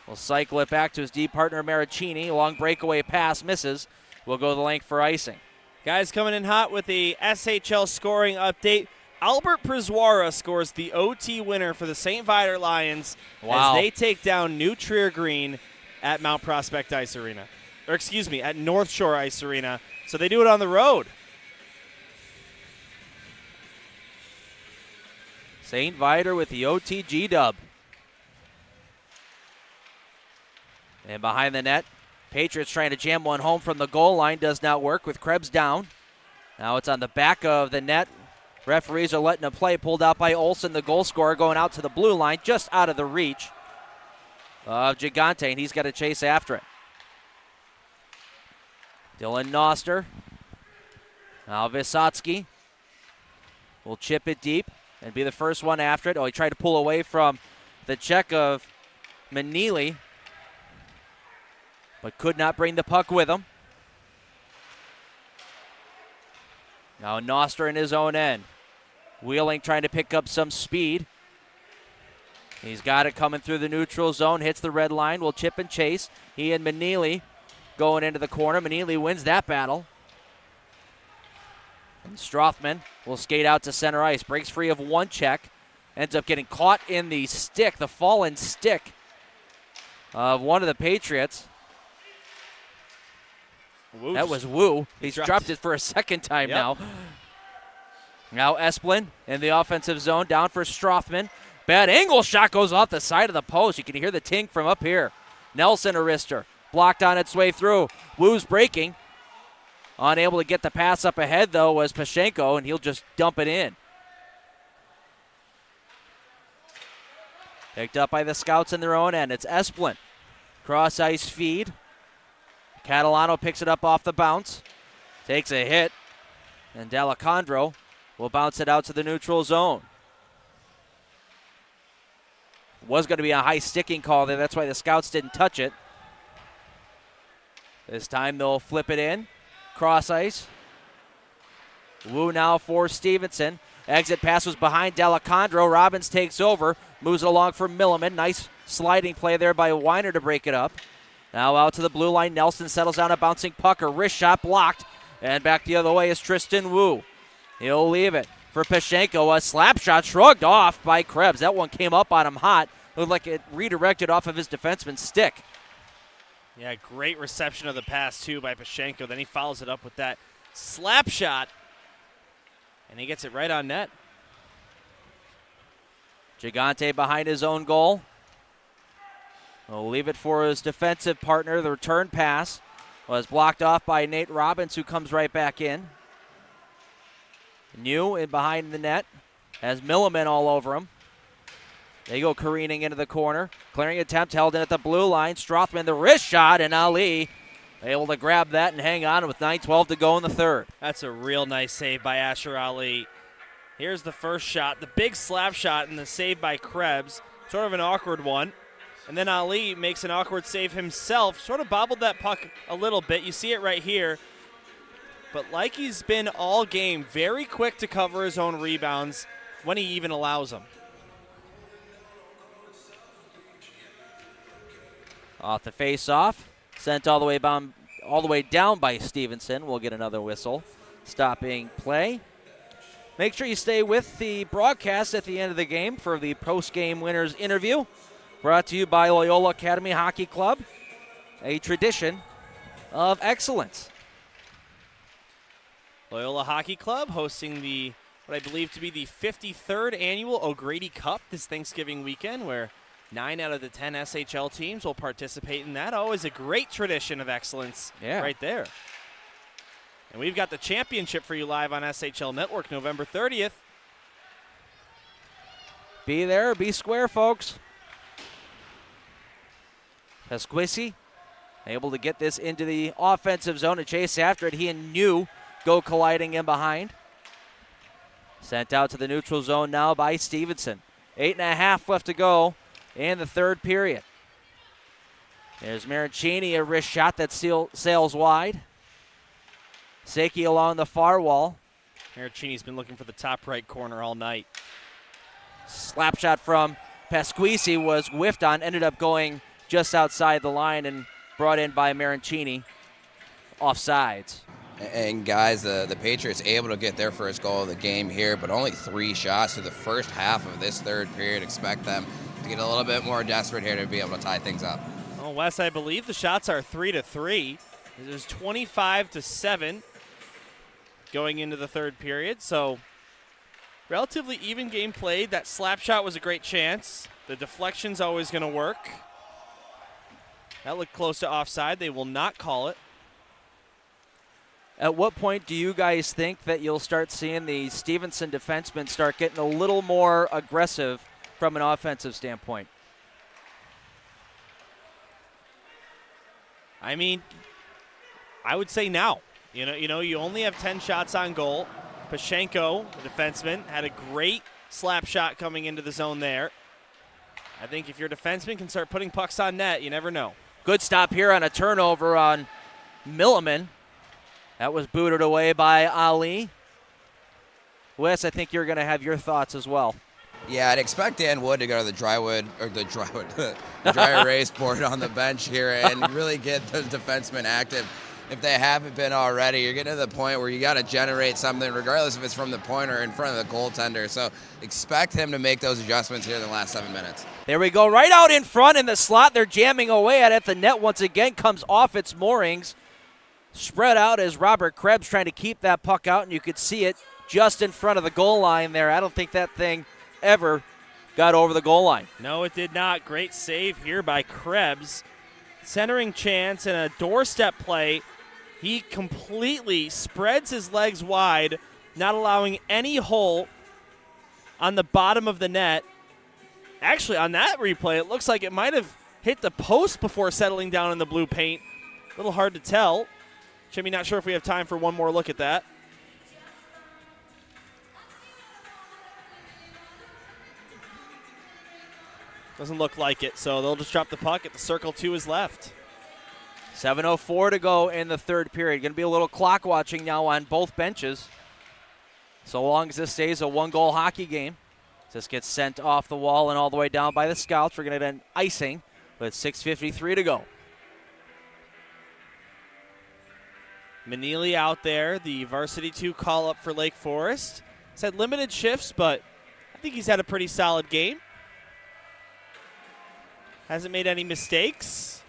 will cycle it back to his D partner Maricini. Long breakaway pass misses. Will go the length for icing. Guys coming in hot with the SHL scoring update. Albert Prizuara scores the OT winner for the St. Viator Lions as they take down New Trier Green at Mount Prospect Ice Arena. Or excuse me, at North Shore Ice Arena. So they do it on the road. St. Viator with the OTG dub. And behind the net, Patriots trying to jam one home from the goal line. Does not work with Krebs down. Now it's on the back of the net. Referees are letting a play pulled out by Olsen, the goal scorer, going out to the blue line, just out of the reach of Gigante, and he's got to chase after it. Dylan Noster. Now Vysotsky will chip it deep and be the first one after it. Oh, he tried to pull away from the check of Manili, but could not bring the puck with him. Now Noster in his own end. Wheeling trying to pick up some speed. He's got it coming through the neutral zone, hits the red line, will chip and chase. He and Manili going into the corner. Manili wins that battle. And Strothman will skate out to center ice, breaks free of one check, ends up getting caught in the stick, the fallen stick of one of the Patriots. Woo. That was Wu. He's dropped it for a second time now. Now Esplin in the offensive zone, down for Strothman. Bad angle shot goes off the side of the post. You can hear the ting from up here. Nelson Arister blocked on its way through. Wu's breaking. Unable to get the pass up ahead, though, was Pashenko, and he'll just dump it in. Picked up by the Scouts in their own end. It's Esplin. Cross ice feed. Catalano picks it up off the bounce. Takes a hit. And D'Alessandro will bounce it out to the neutral zone. Was going to be a high sticking call there. That's why the Scouts didn't touch it. This time they'll flip it in. Cross ice. Wu now for Stevenson. Exit pass was behind D'Alessandro. Robbins takes over. Moves it along for Milliman. Nice sliding play there by Weiner to break it up. Now out to the blue line. Nelson settles down a bouncing puck. A wrist shot blocked. And back the other way is Tristan Wu. He'll leave it for Pashenko. A slap shot shrugged off by Krebs. That one came up on him hot. Looked like it redirected off of his defenseman's stick. Yeah, great reception of the pass, too, by Pashenko. Then he follows it up with that slap shot, and he gets it right on net. Gigante behind his own goal. He'll leave it for his defensive partner. The return pass was blocked off by Nate Robbins, who comes right back in. New in behind the net. Has Milliman all over him. They go careening into the corner. Clearing attempt held in at the blue line. Strothman, the wrist shot, and Ali able to grab that and hang on with 9:12 to go in the third. That's a real nice save by Asher Ali. Here's the first shot, the big slap shot, and the save by Krebs. Sort of an awkward one. And then Ali makes an awkward save himself. Sort of bobbled that puck a little bit. You see it right here. But like he's been all game, very quick to cover his own rebounds when he even allows them. Off the face-off, sent all the way down by Stevenson. We'll get another whistle, stopping play. Make sure you stay with the broadcast at the end of the game for the post-game winners interview. Brought to you by Loyola Academy Hockey Club, a tradition of excellence. Loyola Hockey Club hosting what I believe to be the 53rd annual O'Grady Cup this Thanksgiving weekend, where 9 out of the 10 SHL teams will participate in that. Always a great tradition of excellence right there. And we've got the championship for you live on SHL Network November 30th. Be there, be square, folks. Pasquisi able to get this into the offensive zone and chase after it. He and New go colliding in behind. Sent out to the neutral zone now by Stevenson. 8.5 left to go in the third period. There's Marancini, a wrist shot that sails wide. Seki along the far wall. Marancini's been looking for the top right corner all night. Slap shot from Pasquisi was whiffed on, ended up going just outside the line and brought in by Marancini. Offsides. And guys, the Patriots able to get their first goal of the game here, but only 3 shots through the first half of this third period. Expect them to get a little bit more desperate here to be able to tie things up. Well, Wes, I believe the shots are 3-3. It was 25-7 going into the third period, so relatively even game played. That slap shot was a great chance. The deflection's always going to work. That looked close to offside. They will not call it. At what point do you guys think that you'll start seeing the Stevenson defensemen start getting a little more aggressive from an offensive standpoint? I mean, I would say now. You know, you only have 10 shots on goal. Pashenko, the defenseman, had a great slap shot coming into the zone there. I think if your defenseman can start putting pucks on net, you never know. Good stop here on a turnover on Milliman. That was booted away by Ali. Wes, I think you're going to have your thoughts as well. Yeah, I'd expect Dan Wood to go to the dry erase board on the bench here and really get those defensemen active. If they haven't been already, you're getting to the point where you got to generate something, regardless if it's from the point or in front of the goaltender. So expect him to make those adjustments here in the last 7 minutes. There we go, right out in front in the slot. They're jamming away at it. The net once again comes off its moorings. Spread out as Robert Krebs trying to keep that puck out, and you could see it just in front of the goal line there. I don't think that thing ever got over the goal line. No, it did not. Great save here by Krebs. Centering chance and a doorstep play. He completely spreads his legs wide, not allowing any hole on the bottom of the net. Actually, on that replay, it looks like it might have hit the post before settling down in the blue paint. A little hard to tell. Jimmy, not sure if we have time for one more look at that. Doesn't look like it, so they'll just drop the puck at the circle. 2 is left. 7:04 to go in the third period. Going to be a little clock watching now on both benches. So long as this stays a one-goal hockey game. This gets sent off the wall and all the way down by the Scouts. We're going to end icing with 6:53 to go. Manili out there, the varsity 2 call-up for Lake Forest. He's had limited shifts, but I think he's had a pretty solid game. Hasn't made any mistakes.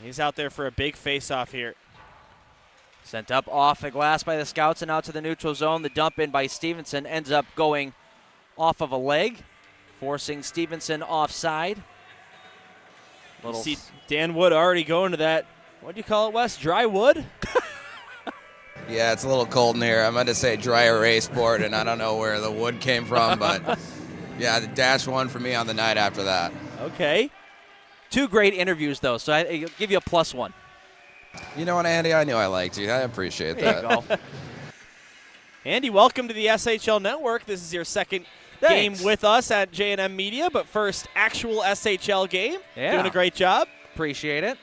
He's out there for a big face-off here. Sent up off the glass by the Scouts and out to the neutral zone. The dump in by Stevenson ends up going off of a leg, forcing Stevenson offside. You see Dan Wood already going to that, what do you call it, Wes? Dry wood? Yeah, it's a little cold in here. I meant to say dry erase board, and I don't know where the wood came from, but yeah, the -1 for me on the night after that. Okay. 2 great interviews, though, so I'll give you a +1. You know what, Andy? I knew I liked you. I appreciate that. There you go. Andy, welcome to the SHL Network. This is your second game with us at J&M Media, but first actual SHL game. Yeah. Doing a great job. Appreciate it.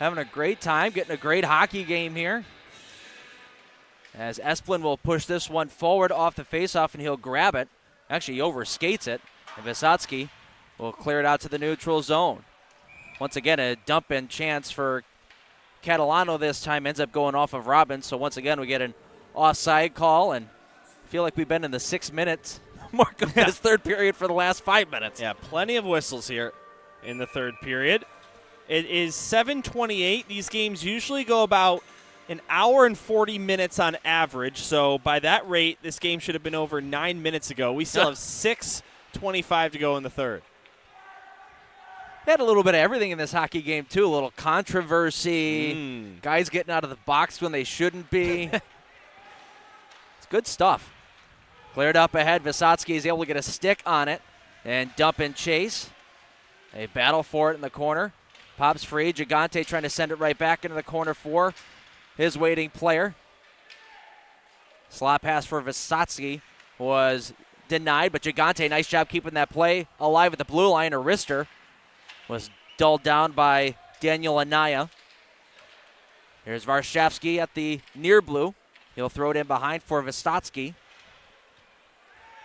Having a great time, getting a great hockey game here. As Esplin will push this one forward off the faceoff, and he'll grab it. Actually, he overskates it, and Visotsky will clear it out to the neutral zone. Once again, a dump-in chance for Catalano this time. Ends up going off of Robbins, so once again we get an offside call, and I feel like we've been in the 6-minute mark of this third period for the last 5 minutes. Yeah, plenty of whistles here in the third period. It is 7:28. These games usually go about an hour and 40 minutes on average, so by that rate, this game should have been over 9 minutes ago. We still have 6:25 to go in the third. They had a little bit of everything in this hockey game, too. A little controversy, guys getting out of the box when they shouldn't be. It's good stuff. Cleared up ahead. Visotsky is able to get a stick on it and dump and chase. They battle for it in the corner. Pops free. Gigante trying to send it right back into the corner for his waiting player. Slot pass for Visotsky was denied, but Gigante, nice job keeping that play alive at the blue line. A wrister was dulled down by Daniel Anaya. Here's Varshavsky at the near blue. He'll throw it in behind for Visotsky.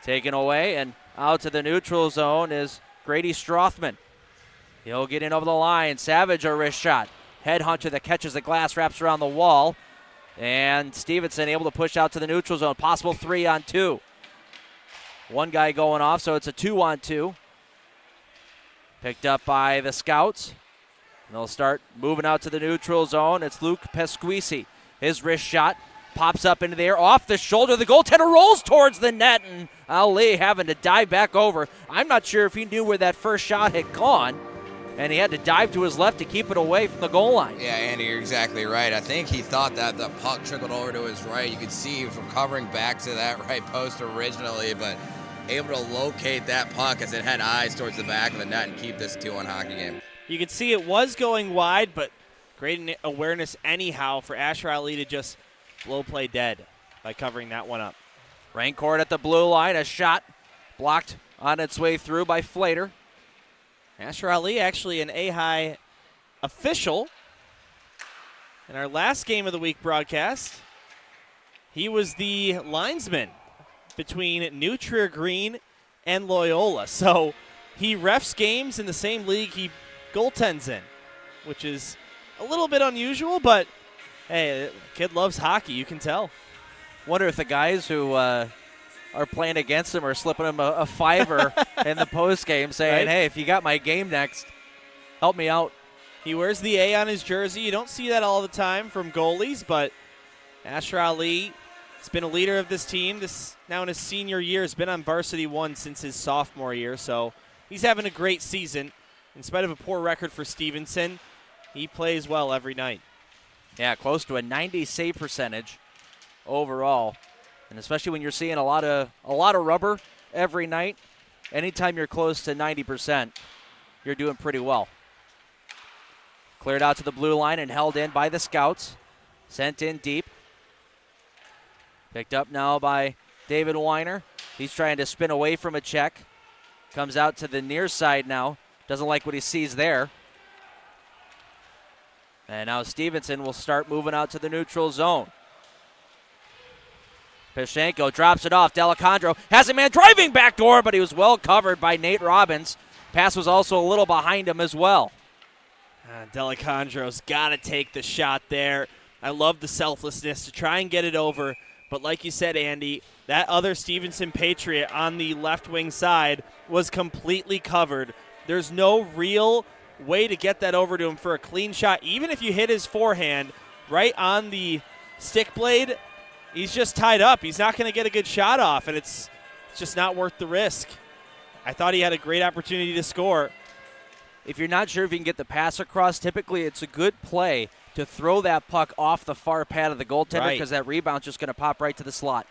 Taken away, and out to the neutral zone is Grady Strothman. He'll get in over the line. Savage, a wrist shot. headhunter that catches the glass, wraps around the wall. And Stevenson able to push out to the neutral zone. Possible 3-on-2. One guy going off, so it's a 2-on-2. Picked up by the Scouts. And they'll start moving out to the neutral zone. It's Luke Pesquisi. His wrist shot pops up into the air, off the shoulder. The goaltender rolls towards the net, and Ali having to dive back over. I'm not sure if he knew where that first shot had gone, and he had to dive to his left to keep it away from the goal line. Yeah, Andy, you're exactly right. I think he thought that the puck trickled over to his right. You could see he was recovering back to that right post originally, but able to locate that puck as it had eyes towards the back of the net and keep this 2-1 hockey game. You could see it was going wide, but great awareness anyhow for Asher Ali to just blow play dead by covering that one up. Rancourt at the blue line, a shot blocked on its way through by Flater. Asher Ali actually an A-High official in our last game of the week broadcast. He was the linesman between New Trier Green and Loyola. So he refs games in the same league he goaltends in, which is a little bit unusual, but hey, the kid loves hockey, you can tell. Wonder if the guys who are playing against him are slipping him a fiver in the post game saying, hey, if you got my game next, help me out. He wears the A on his jersey. You don't see that all the time from goalies, but Asher Ali has been a leader of this team. Now in his senior year, has been on varsity 1 since his sophomore year, so he's having a great season. In spite of a poor record for Stevenson, he plays well every night. Yeah, close to a 90 save percentage overall. And especially when you're seeing a lot of rubber every night, anytime you're close to 90%, you're doing pretty well. Cleared out to the blue line and held in by the Scouts. Sent in deep. Picked up now by David Weiner. He's trying to spin away from a check. Comes out to the near side now. Doesn't like what he sees there. And now Stevenson will start moving out to the neutral zone. Pishenko drops it off. Delacondro has a man driving backdoor, but he was well covered by Nate Robbins. Pass was also a little behind him as well. Delacondro's got to take the shot there. I love the selflessness to try and get it over. But like you said, Andy, that other Stevenson Patriot on the left wing side was completely covered. There's no real way to get that over to him for a clean shot. Even if you hit his forehand right on the stick blade, he's just tied up. He's not going to get a good shot off, and it's just not worth the risk. I thought he had a great opportunity to score. If you're not sure if you can get the pass across, typically it's a good play to throw that puck off the far pad of the goaltender because that rebound's just going to pop right to the slot.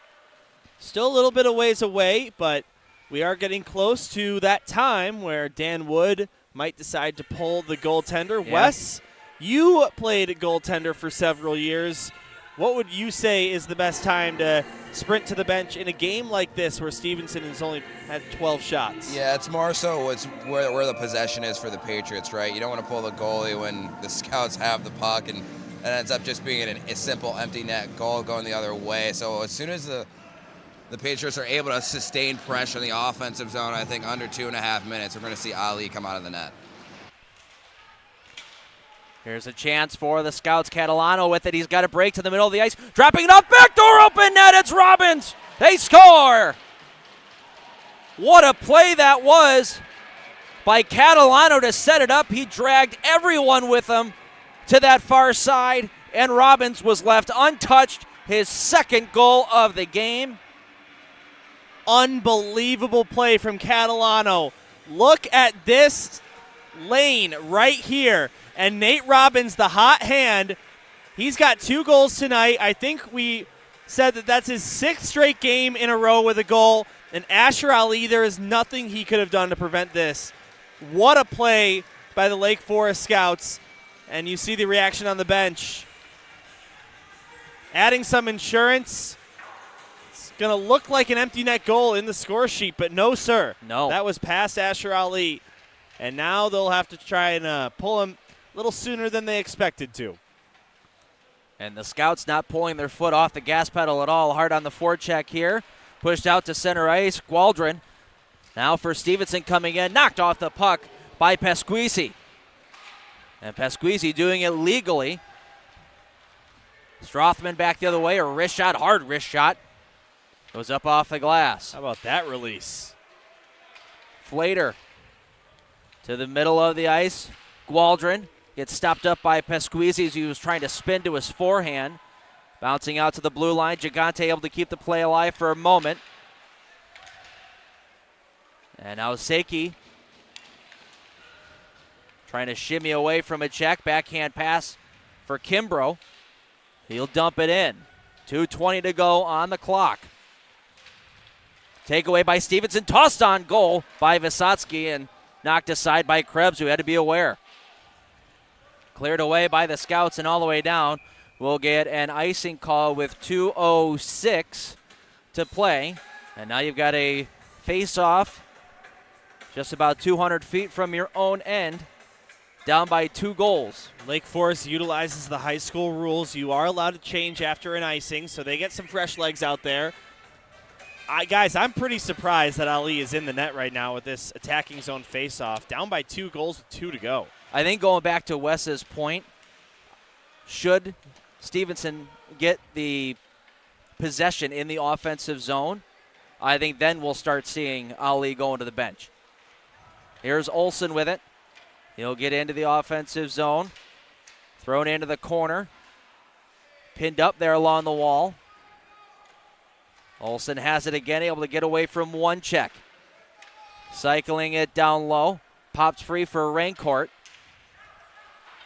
Still a little bit of ways away, but we are getting close to that time where Dan Wood might decide to pull the goaltender. Yeah. Wes, you played goaltender for several years. What would you say is the best time to sprint to the bench in a game like this where Stevenson has only had 12 shots? Yeah, it's more so it's where the possession is for the Patriots, right? You don't want to pull the goalie when the Scouts have the puck, and it ends up just being a simple empty net goal going the other way. So as soon as the Patriots are able to sustain pressure in the offensive zone, I think under 2.5 minutes, we're going to see Ali come out of the net. Here's a chance for the Scouts. Catalano with it. He's got a break to the middle of the ice. Dropping it off. Backdoor open net. It's Robbins. They score. What a play that was by Catalano to set it up. He dragged everyone with him to that far side, and Robbins was left untouched. His second goal of the game. Unbelievable play from Catalano. Look at this lane right here. And Nate Robbins, the hot hand, he's got 2 goals tonight. I think we said that that's his 6th straight game in a row with a goal. And Asher Ali, there is nothing he could have done to prevent this. What a play by the Lake Forest Scouts. And you see the reaction on the bench. Adding some insurance. It's going to look like an empty net goal in the score sheet, but no, sir. No. That was past Asher Ali. And now they'll have to try and pull him a little sooner than they expected to. And the Scouts not pulling their foot off the gas pedal at all. Hard on the forecheck here. Pushed out to center ice. Waldron. Now for Stevenson coming in. Knocked off the puck by Pesquisi. And Pasquisi doing it legally. Strothman back the other way, a wrist shot, hard wrist shot. Goes up off the glass. How about that release? Flater to the middle of the ice. Gualdron gets stopped up by Pasquisi as he was trying to spin to his forehand. Bouncing out to the blue line. Gigante able to keep the play alive for a moment. And now Seiki trying to shimmy away from a check. Backhand pass for Kimbrough. He'll dump it in. 2:20 to go on the clock. Takeaway by Stevenson. Tossed on goal by Vysotsky and knocked aside by Krebs, who had to be aware. Cleared away by the Scouts and all the way down. We'll get an icing call with 2:06 to play. And now you've got a face-off just about 200 feet from your own end, down by 2 goals. Lake Forest utilizes the high school rules. You are allowed to change after an icing, so they get some fresh legs out there. Guys, I'm pretty surprised that Ali is in the net right now with this attacking zone face-off. Down by 2 goals with 2 to go. I think going back to Wes's point, should Stevenson get the possession in the offensive zone, I think then we'll start seeing Ali going to the bench. Here's Olsen with it. He'll get into the offensive zone. Thrown into the corner. Pinned up there along the wall. Olsen has it again, able to get away from one check. Cycling it down low. Pops free for Raincourt.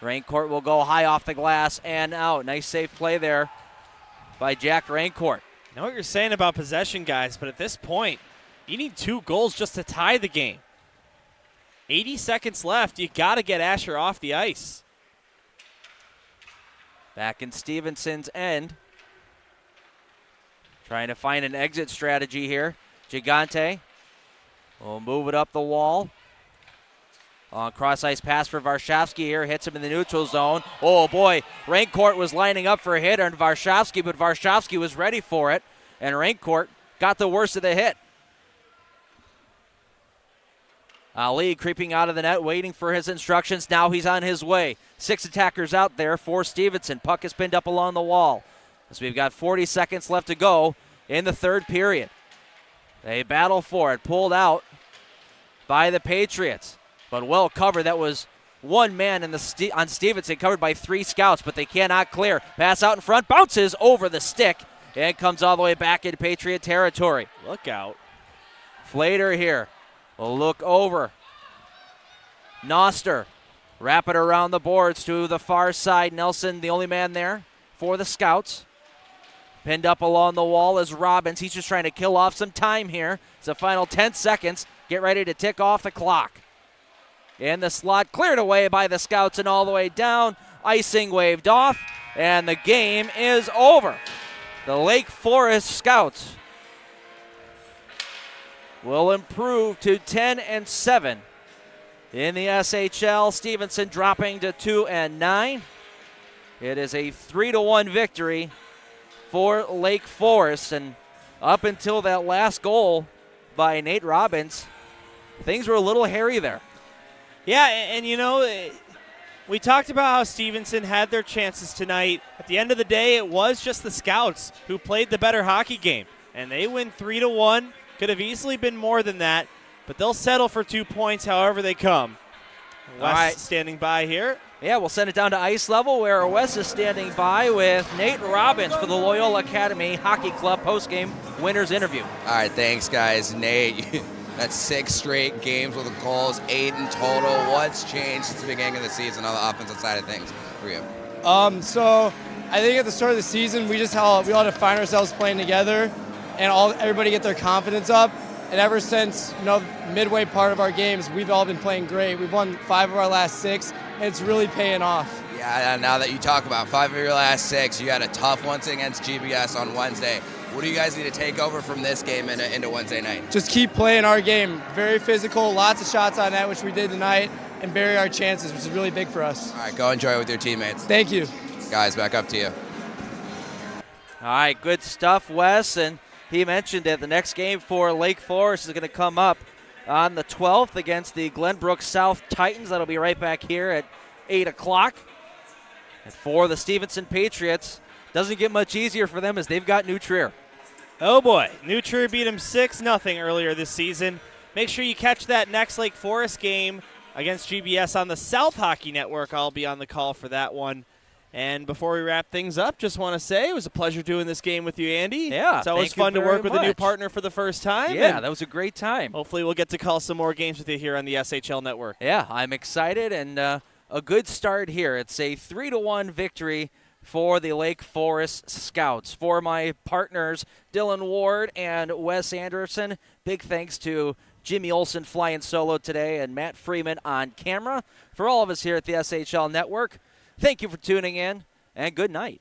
Raincourt will go high off the glass and out. Nice safe play there by Jack Raincourt. I know what you're saying about possession, guys, but at this point, you need 2 goals just to tie the game. 80 seconds left. You got to get Asher off the ice. Back in Stevenson's end. Trying to find an exit strategy here. Gigante will move it up the wall. On cross-ice pass for Varshavsky here. Hits him in the neutral zone. Oh, boy. Raincourt was lining up for a hit on Varshavsky, but Varshavsky was ready for it, and Raincourt got the worst of the hit. Ali creeping out of the net, waiting for his instructions. Now he's on his way. 6 attackers out there for Stevenson. Puck is pinned up along the wall. So we've got 40 seconds left to go in the third period. They battle for it. Pulled out by the Patriots. But well covered. That was one man on Stevenson, covered by 3 scouts, but they cannot clear. Pass out in front, bounces over the stick, and comes all the way back into Patriot territory. Look out. Flater here. Will look over. Noster. Wrap it around the boards to the far side. Nelson, the only man there for the Scouts. Pinned up along the wall is Robbins. He's just trying to kill off some time here. It's the final 10 seconds. Get ready to tick off the clock. In the slot, cleared away by the Scouts and all the way down. Icing waved off, and the game is over. The Lake Forest Scouts will improve to 10-7 in the SHL. Stevenson dropping to 2-9. It is a 3-1 victory for Lake Forest, and up until that last goal by Nate Robbins, things were a little hairy there. Yeah, and you know, we talked about how Stevenson had their chances tonight. At the end of the day, it was just the Scouts who played the better hockey game, and they win 3-1. Could have easily been more than that, but they'll settle for 2 points however they come. Wes standing by here. Yeah, we'll send it down to ice level where Wes is standing by with Nate Robbins for the Loyola Academy Hockey Club postgame winners interview. All right, thanks, guys. Nate, that's 6 straight games with goals, 8 in total. What's changed since the beginning of the season on the offensive side of things for you? So I think at the start of the season, we all had to find ourselves playing together and everybody get their confidence up. And ever since midway part of our games, we've all been playing great. We've won 5 of our last 6, and it's really paying off. Yeah, now that you talk about 5 of your last 6, you had a tough one against GBS on Wednesday. What do you guys need to take over from this game into Wednesday night? Just keep playing our game. Very physical, lots of shots on net, which we did tonight, and bury our chances, which is really big for us. All right, go enjoy it with your teammates. Thank you. Guys, back up to you. All right, good stuff, Wes. And he mentioned that the next game for Lake Forest is going to come up on the 12th against the Glenbrook South Titans. That'll be right back here at 8 o'clock. And for the Stevenson Patriots, doesn't get much easier for them as they've got New Trier. Oh boy, New Trier beat them 6-0 earlier this season. Make sure you catch that next Lake Forest game against GBS on the South Hockey Network. I'll be on the call for that one. And before we wrap things up, just want to say it was a pleasure doing this game with you, Andy. Yeah, it's always fun to work with a new partner for the first time. Yeah, that was a great time. Hopefully we'll get to call some more games with you here on the SHL Network. Yeah, I'm excited, and a good start here. It's a 3-1 victory for the Lake Forest Scouts. For my partners, Dylan Ward and Wes Anderson, big thanks to Jimmy Olsen flying solo today and Matt Freeman on camera. For all of us here at the SHL Network, thank you for tuning in, and good night.